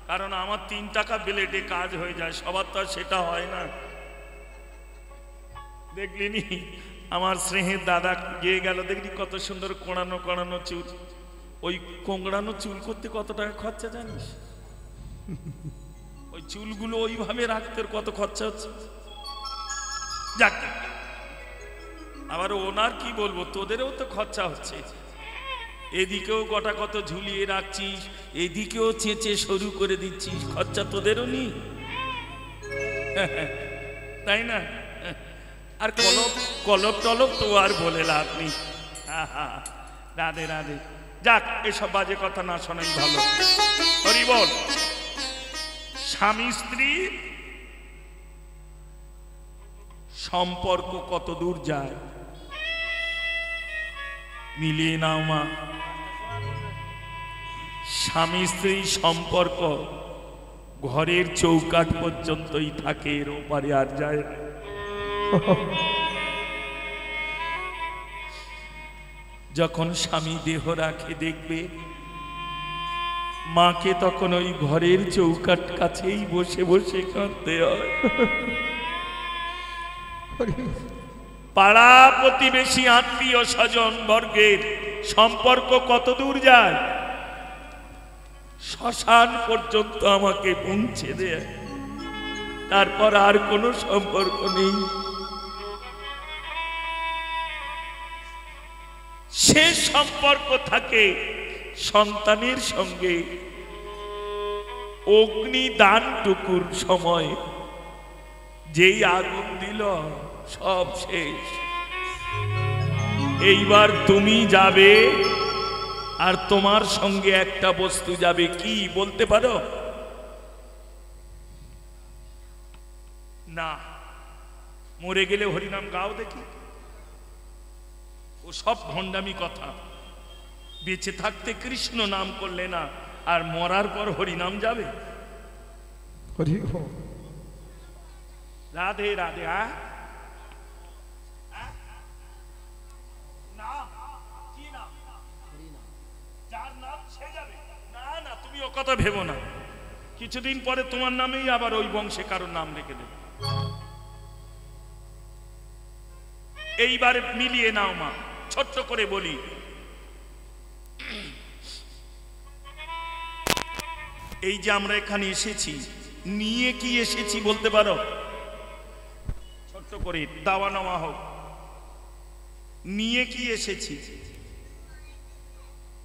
কারণ আমার 3 টাকা বেলেটে কাজ হয়ে যায়, সবার তো আর সেটা হয় না। দেখলিনি আমার স্নেহের দাদা গিয়ে গেল, দেখলি কত সুন্দর কোঁড়ানো কোঁড়ানো চুল। ওই কোঁকড়ানো চুল করতে কত টাকা খরচা জানিস? ওই চুলগুলো ওইভাবে রাখতে কত খরচা হচ্ছে। যাক, আবার ওনার কি বলবো, তোদেরও তো খরচা হচ্ছে। এদিকেও গোটা কত ঝুলিয়ে রাখছিস, এদিকেও চেঁচে সরু করে দিচ্ছিস, খরচা তোদেরও নি, তাই না? আর কলপ টলপ তো আর বলে লাভ নেই। রাধে রাধে। যাক, এসব বাজে কথা না শোনাই ভালো। হরি বল। স্বামী স্ত্রী সম্পর্ক কত দূর যায় মিলিয়ে নাও মা। স্বামী স্ত্রী সম্পর্ক ঘরের চৌকাঠ পর্যন্তই থাকে, এর ওপারে আর যায় না। যখন স্বামী দেহ রাখে দেখবে মাকে, তখন ওই ঘরের চৌকাঠ কাছেই বসে বসে কাঁদতে হয়। পাড়া প্রতিবেশী আত্মীয় স্বজন বর্গের সম্পর্ক কত দূর যায়? শ্মশান পর্যন্ত আমাকে পৌঁছে দেয়, তারপর আর কোনো সম্পর্ক নেই। শেষ সম্পর্ক থাকে সন্তানের সঙ্গে অগ্নিদানটুকুর সময় যেই আগুন দিল সব শেষ। এইবার তুমি যাবে আর তোমার সঙ্গে একটা বস্তু যাবে, কি বলতে পারো? না, মরে গেলে হরিনাম গাও দেখি। ও সব ভণ্ডামি কথা। বেঁচে থাকতে কৃষ্ণ নাম করলে না, আর মরার পর হরিনাম যাবে? রাধে রাধে। না, কি নাম? যার নাম সে যাবে। না না, তুমি ও কথা ভেবো না। কিছুদিন পরে তোমার নামেই আবার ওই বংশে কারোর নাম রেখে দেবে। এইবারে মিলিয়ে নাও মা, ছোট্ট করে বলি। এই যে আমরা এখানে এসেছি, নিয়ে কি এসেছি বলতে পারো? ছোট্ট করে দাওয়া নেওয়া হোক, নিয়ে কি এসেছি?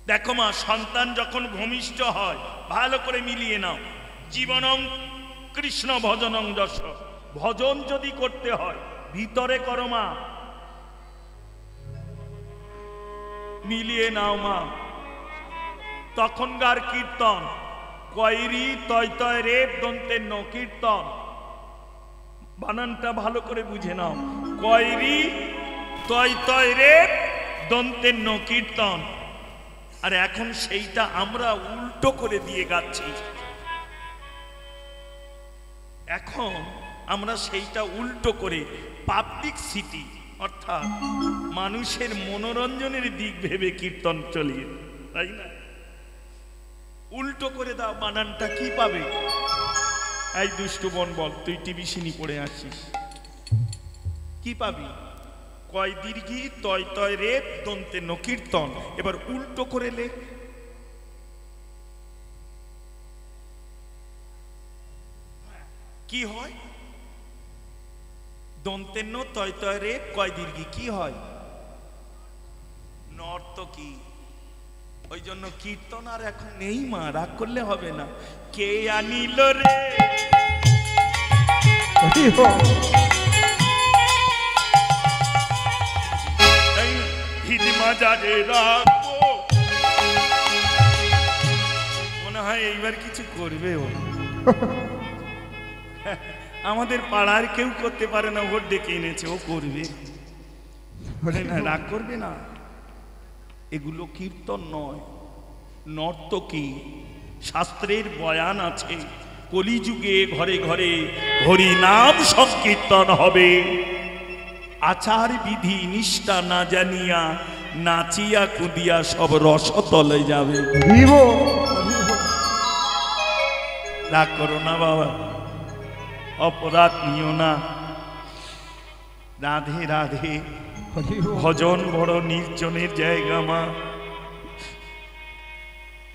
দেখো মা, সন্তান যখন ভূমিষ্ঠ হয়, ভালো করে মিলিয়ে নাও। জীবনং কৃষ্ণ ভজনং যশ। ভজন যদি করতে হয় ভিতরে করো মা, মিলিয়ে নাও মা। তখনকার কীর্তন কয়রি তয় তয় রে দন্তের ন কীর্তন। বানানটা ভালো করে বুঝে নাও। কয়রি তয় তয় রে দন্তের ন কীর্তন। আর এখন সেইটা আমরা উল্টো করে দিয়ে গাচ্ছি। এখন আমরা সেইটা উল্টো করে পাবলিক সিটি অর্থাৎ মানুষের মনোরঞ্জনের দিক ভেবে কীর্তন চলিয়ে, তাই না? উল্টো করে দাও, বানানটা কি পাবে? এই দুষ্টু বোন বল, তুই টিভি সিনি পড়ে আসিস, কি পাবি? কয় দীর্ঘি তয় তয় রে দন্তে ন কীর্তন। এবার উল্টো করে লেখ। কি হয়? দন্তের ন তয় তয় রে কয় দীর্ঘি কি হয়? নর্তকী। ওই জন্য কীর্তন আর এখন নেই মা, রাগ করলে হবে না। কে আনিল রে হিদমাজারে রাখবো। মনে হয় এইবার কিছু করবে ও। আমাদের পাড়ার কেউ করতে পারে না, ওর ডেকে এনেছে, ও করবে না, রাগ করবে না। এগুলো কীর্তন নয়, নর্তকী। শাস্ত্রের বয়ান আছে, কলিযুগে ঘরে ঘরে হরি নাম সংকীর্তন হবে। আচার বিধি নিষ্ঠা না জানিয়া নাচিয়া কুদিয়া সব রসতলে যাবে। রাগ করো না বাবা, অপরাধ নিও না। রাধে রাধে। ভজন বড় নির্জনের জায়গা মা।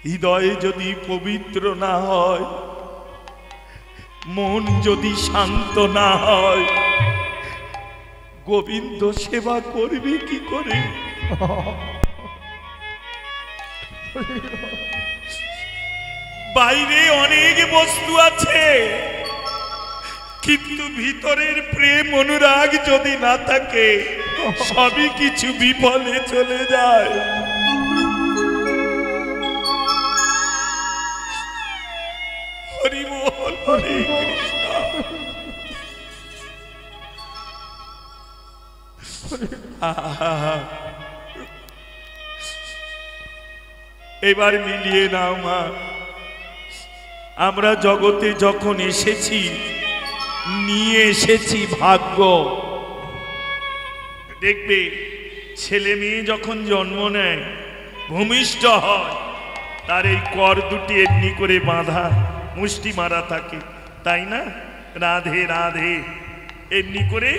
হৃদয় যদি পবিত্র না হয়, মন যদি শান্ত না হয়, গোবিন্দ সেবা করবে কি করে? বাইরে অনেক বস্তু আছে, কিন্তু ভিতরের প্রেম অনুরাগ যদি না থাকে, সবই কিছু বিফলে চলে যায়। হরি বল, হরে কৃষ্ণ। এবার মিলিয়ে নাও মা। আমরা জগতে যখন এসেছি, নিয়ে এসেছি ভাগ্য। দেখবে ছেলে মেয়ে যখন জন্ম নেয়, ভূমিষ্ঠ হয়, তার এই কর দুটি এমনি করে বাঁধা, মুষ্টি মারা থাকে, তাই না? রাধে রাধে। এমনি করে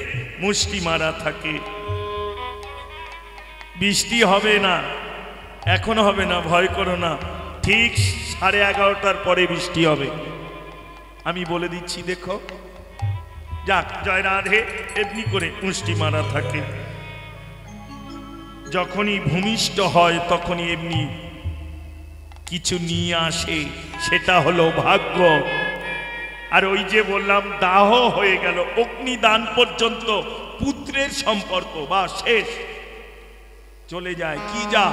মুষ্টি মারা থাকে। বৃষ্টি হবে না, এখন হবে না, ভয় করো না। ঠিক 11:30টার পরে বৃষ্টি হবে, আমি বলে দিচ্ছি। দেখো, যাক, জয় রাধে। এমনি করে মুষ্টি মারা থাকে। যখনই ভূমিষ্ঠ হয় তখনই এমনি কিছু নিয়ে আসে, সেটা হলো ভাগ্য। আর ওই যে বললাম দাহ হয়ে গেল, অগ্নিদান পর্যন্ত পুত্রের সম্পর্ক বা শেষ চলে যায়। কি যা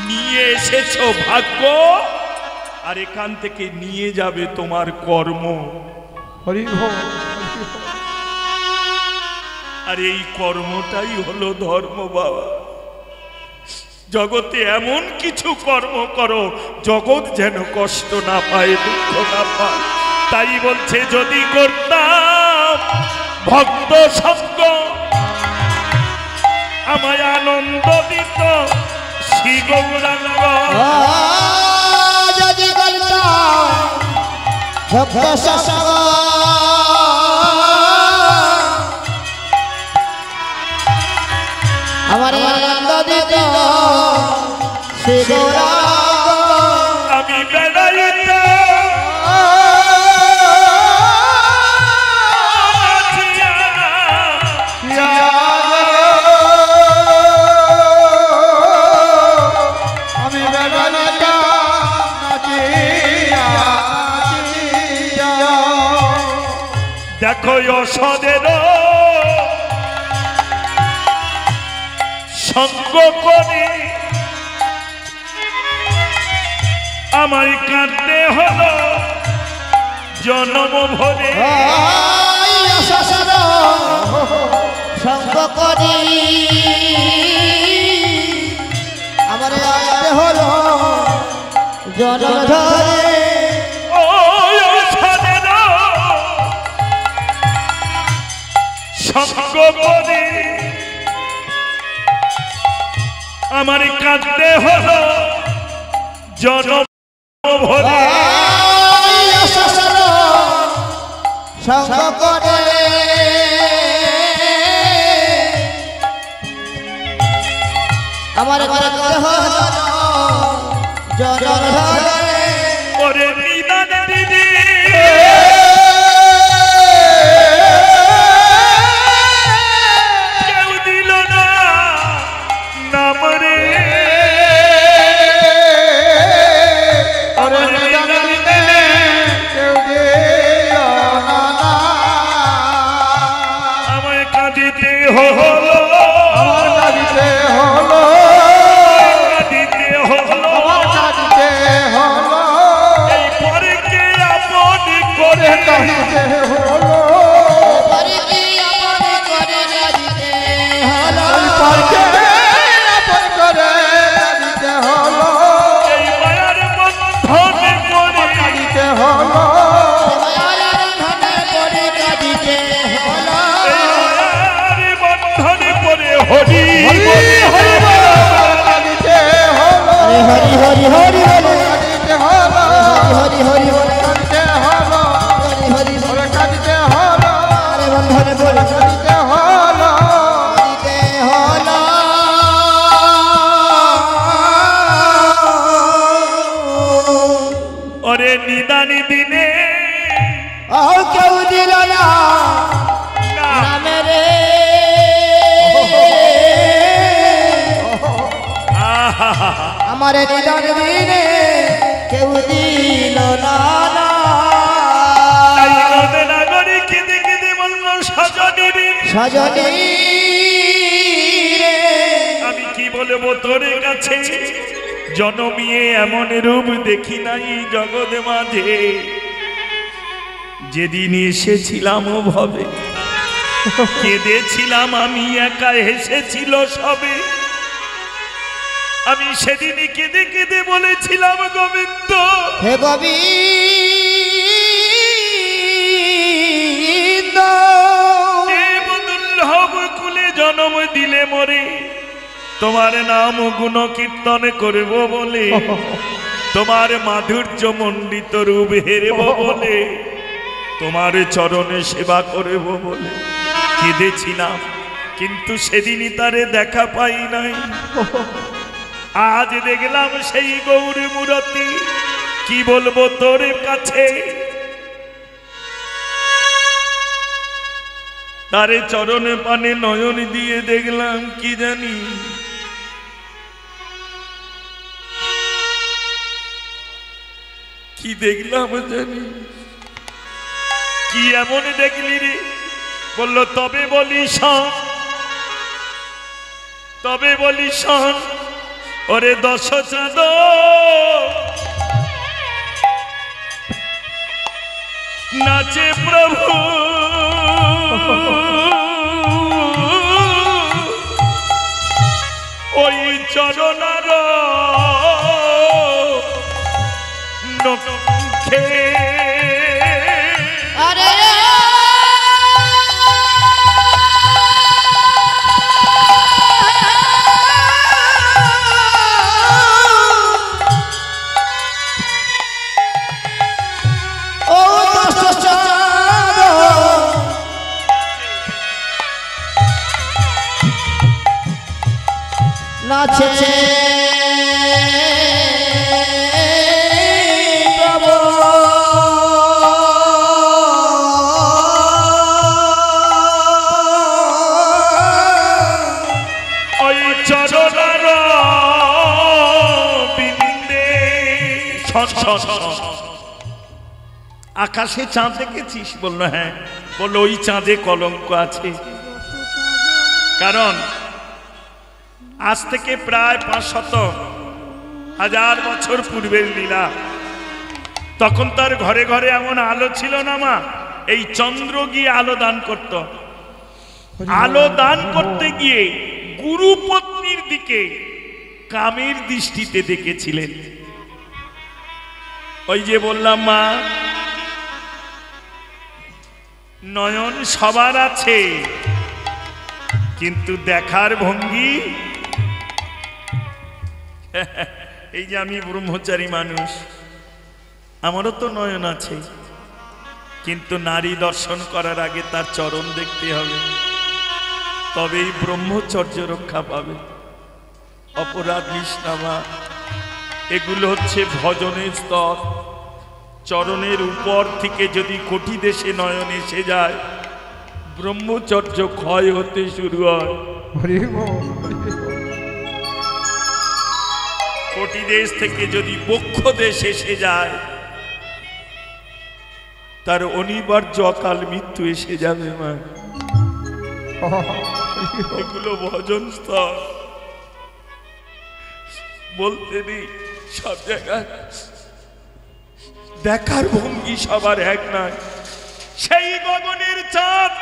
নিয়ে এসেছো ভাগ্য, আর এখান থেকে নিয়ে যাবে তোমার কর্ম। হরি বল। আর এই কর্মটাই হলো ধর্ম বাবা। জগতে এমন কিছু কর্ম করো জগৎ যেন কষ্ট না পায়, দুঃখ না পায়। তাই বলছে যদি করতাম ভক্ত শব্দ আমায় আনন্দ দিত শ্রী গৌরাঙ্গ। যদি করতাম ভক্ত সঙ্গ আমার আনন্দ দিত শ্রী গৌরাঙ্গ। আমি বেড়াইতে আমি বেড়াইতা নাচিয়া নাচিয়া। দেখো যশোদের সঙ্গ করে আমায় কাঁদতে হলো জন্ম ভরে। সঙ্গ করি আমার আসতে হলো জন্ম ধরে। সঙ্গ করে আমার কাঁদতে হলো জন্ম ভরে। সঙ্গ করে আমার কাঁদতে হলো জন্ম ধরে। ওরে নিদান দিদি কেউ দিল না নাম রে। আমায় কাঁদিতে হলো, কাঁদিতে হলো, কাঁদিতে হলো, কাঁদিতে হলো, এই পরে কে আপন করে কাঁদিতে হলো, ওই পারকে আপন করে কাঁদিতে হলো, এই মায়ার বন্ধনে পড়ে কাঁদিতে হলো, এই মায়ার বন্ধনে পড়ে হরি হরি হরি বল, কাঁদিতে হলো, হরি হরি হরি হরি কাঁদিতে হলো, হরি হরি বলে কাঁদিতে হলো, হরি হরি ওরে কাঁদিতে হলো, আরে বন্ধনে বলে কাঁদিতে হলো, দিতে হলো। ওরে নিদানি দিনে আর কেউ দিল না না নামে রে। আহা আমার নিদান দিনে কেউ দিল না না। নাগরী কেঁদে কেঁদে বলল সজনী রে, সজনী রে আমি কি বলবো তোর কাছে, জনমিয়ে এমন রূপ দেখি নাই জগৎ মাঝে। যেদিন এসেছিলাম ভবে কেঁদেছিলাম আমি একা, হেসেছিল সবে। আমি সেদিনই কেঁদে কেঁদে বলেছিলাম গোবিন্দ হে গোবিন্দ এ বদুল্লভ কুলে জন্ম দিলে মরে, তোমার নাম গুণ কীর্তন করব বলে, তোমার মাধুর্য মণ্ডিত রূপ হেরব বলে, তোমার চরণে সেবা করব বলে কেঁদেছিলাম, কিন্তু সেদিনই তারে দেখা পাই নাই। আজ দেখলাম সেই গৌর মূরতি, কি বলবো তোর কাছে, তারে চরণে পানে নয়ন দিয়ে দেখলাম কি জানি কি দেখলাম জানি? কি এমন দেখলি রে? বলল তবে বলি শোন, তবে বলি শোন, ওরে দশ চাঁদ নাচে প্রভু, ওই চরণার নখে। নাচছে প্রভু, ওই চরণার বিন্দে। আকাশে চাঁদ দেখেছিস? বললো হ্যাঁ। বললো ওই চাঁদে কলঙ্ক আছে, কারণ আজ থেকে প্রায় 500,000 বছর পূর্বের লীলা। তখন তার ঘরে ঘরে এমন আলো ছিল না মা, এই চন্দ্র গিয়ে আলো দান করত। আলো দান করতে গিয়ে গুরুপত্নীর দিকে কামের দৃষ্টিতে দেখেছিলেন। ওই যে বললাম মা, নয়ন সবার আছে, কিন্তু দেখার ভঙ্গি। এই যে আমি ব্রহ্মচারী মানুষ, আমারও তো নয়ন আছে, কিন্তু নারী দর্শন করার আগে তার চরণ দেখতে হবে, তবেই ব্রহ্মচর্য রক্ষা পাবে। অপরাধ নিষ্কামা এগুলো হচ্ছে ভজনের স্তর। চরণের উপর থেকে যদি কোটি দেশে নয়ন এসে যায়, ব্রহ্মচর্য ক্ষয় হতে শুরু হয়। কোটি দেশ থেকে যদি বক্ষ দেশ এসে যায়, তার অনিবার্য অকাল মৃত্যু এসে যাবে মা। এগুলো ভজন স্তর। বলতে নেই সব জায়গায় দেখার ভঙ্গি সবার এক নয়। সেই গগনের চাঁদ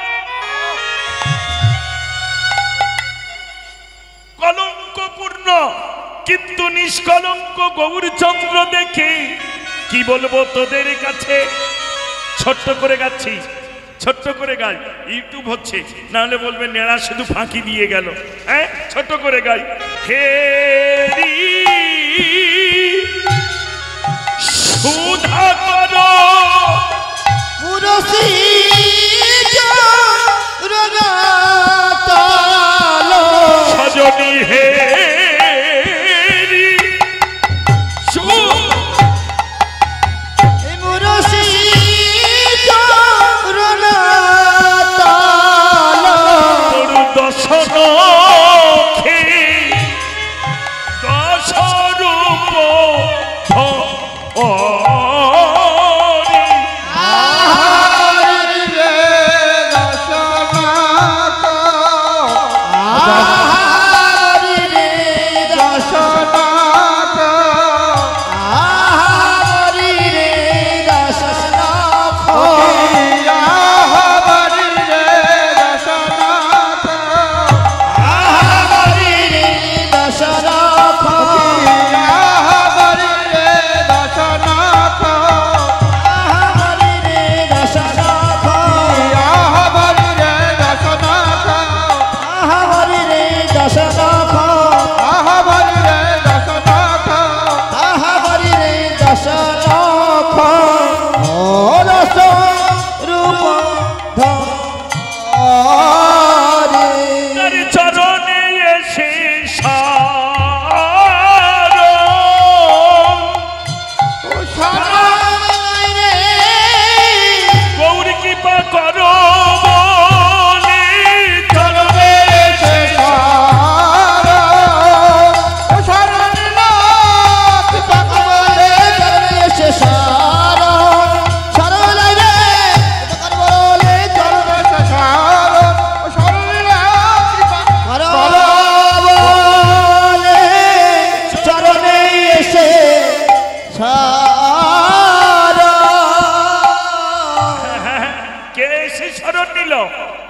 কলঙ্কপূর্ণ, কিন্তু নিষ্কলঙ্ক গৌরচন্দ্র দেখে কি বলবো তোদের কাছে। ছোট্ট করে গাচ্ছি, ছোট্ট করে গাই, ইউটিউব হচ্ছে, না হলে বলবে নেড়া শুধু ফাঁকি দিয়ে গেল। হ্যাঁ, ছোট্ট করে গাই। হে সুধা করো পুরসী সজনী হে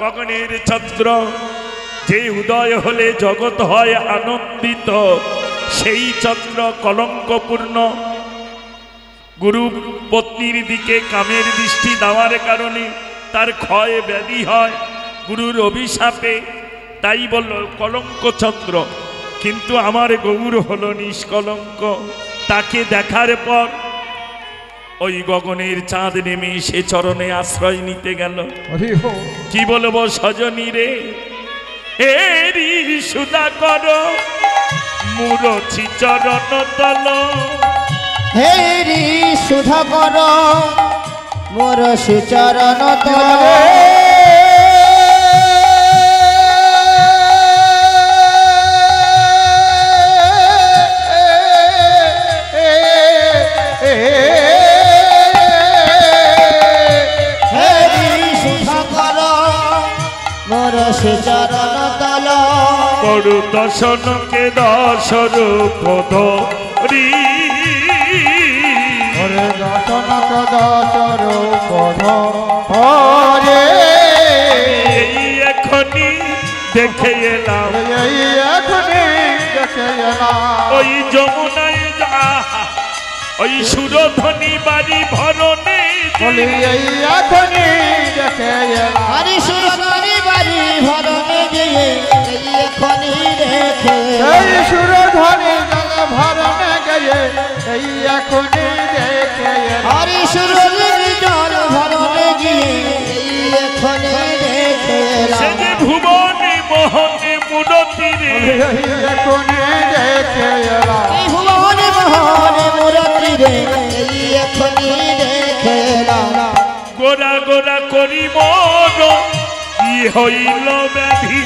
গগনের চন্দ্র যে উদয় হলে জগৎ হয় আনন্দিত, সেই চন্দ্র কলঙ্কপূর্ণ। গুরু পত্নীর দিকে কামের দৃষ্টি দেওয়ার কারণে তার ক্ষয় ব্যাধি হয়, গুরুর অভিশাপে, তাই বলল কলঙ্ক চন্দ্র। কিন্তু আমার গৌর হলো নিষ্কলঙ্ক। তাকে দেখার পর ওই গগনের চাঁদ নেমে সে চরণে আশ্রয় নিতে গেল। হরি বল। কি বলবো সজনী রে, এরি সুদা কর মুরছি চরণ তল। হেরি সুধা কর মোর সুচরণ তল। চরণ তল পড়ু দশনকে দশর পদরি। ওরে দশনক দশর পদরে এই এখনি দেখে এলাম, এই এখনি দেখে এলাম। ওই যমুনায় ওই সুরধ্বনি বাড়ি ভরণে। বলি এই এখনি দেখে এলাম। হরি সুরধরি বাড়ি ভরণে গিয়ে এই এখনি দেখে এই সুরধরি জল ভরণে গিয়ে এই এখনি দেখে এলাম। হরি সুরধরি জল ভরণে গিয়ে এই এখনি দেখে সে যে ভুবনে মোহনে মুরতিরে। এই এখনি দেখে এলাম। এই ভুবনে মোহনে মুরতিরে এই এখনি দেখে গোরা গোরা করি মর কি হইল ব্যাধি।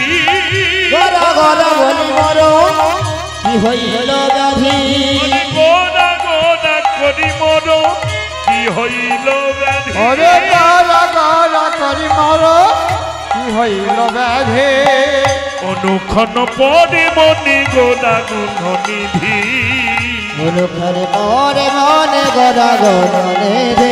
গোরা গোরা বলি মর কি হইল ব্যাধি। গোরা গোরা করি মর কি হইল ব্যাধি। ওরে গালা গালা করি মর কি হইল ব্যাধি। অনুক্ষণ পরে মনে গোরা গুণ নিধি। অনুক্ষণ পরে মনে গোরা গুণ নিধি।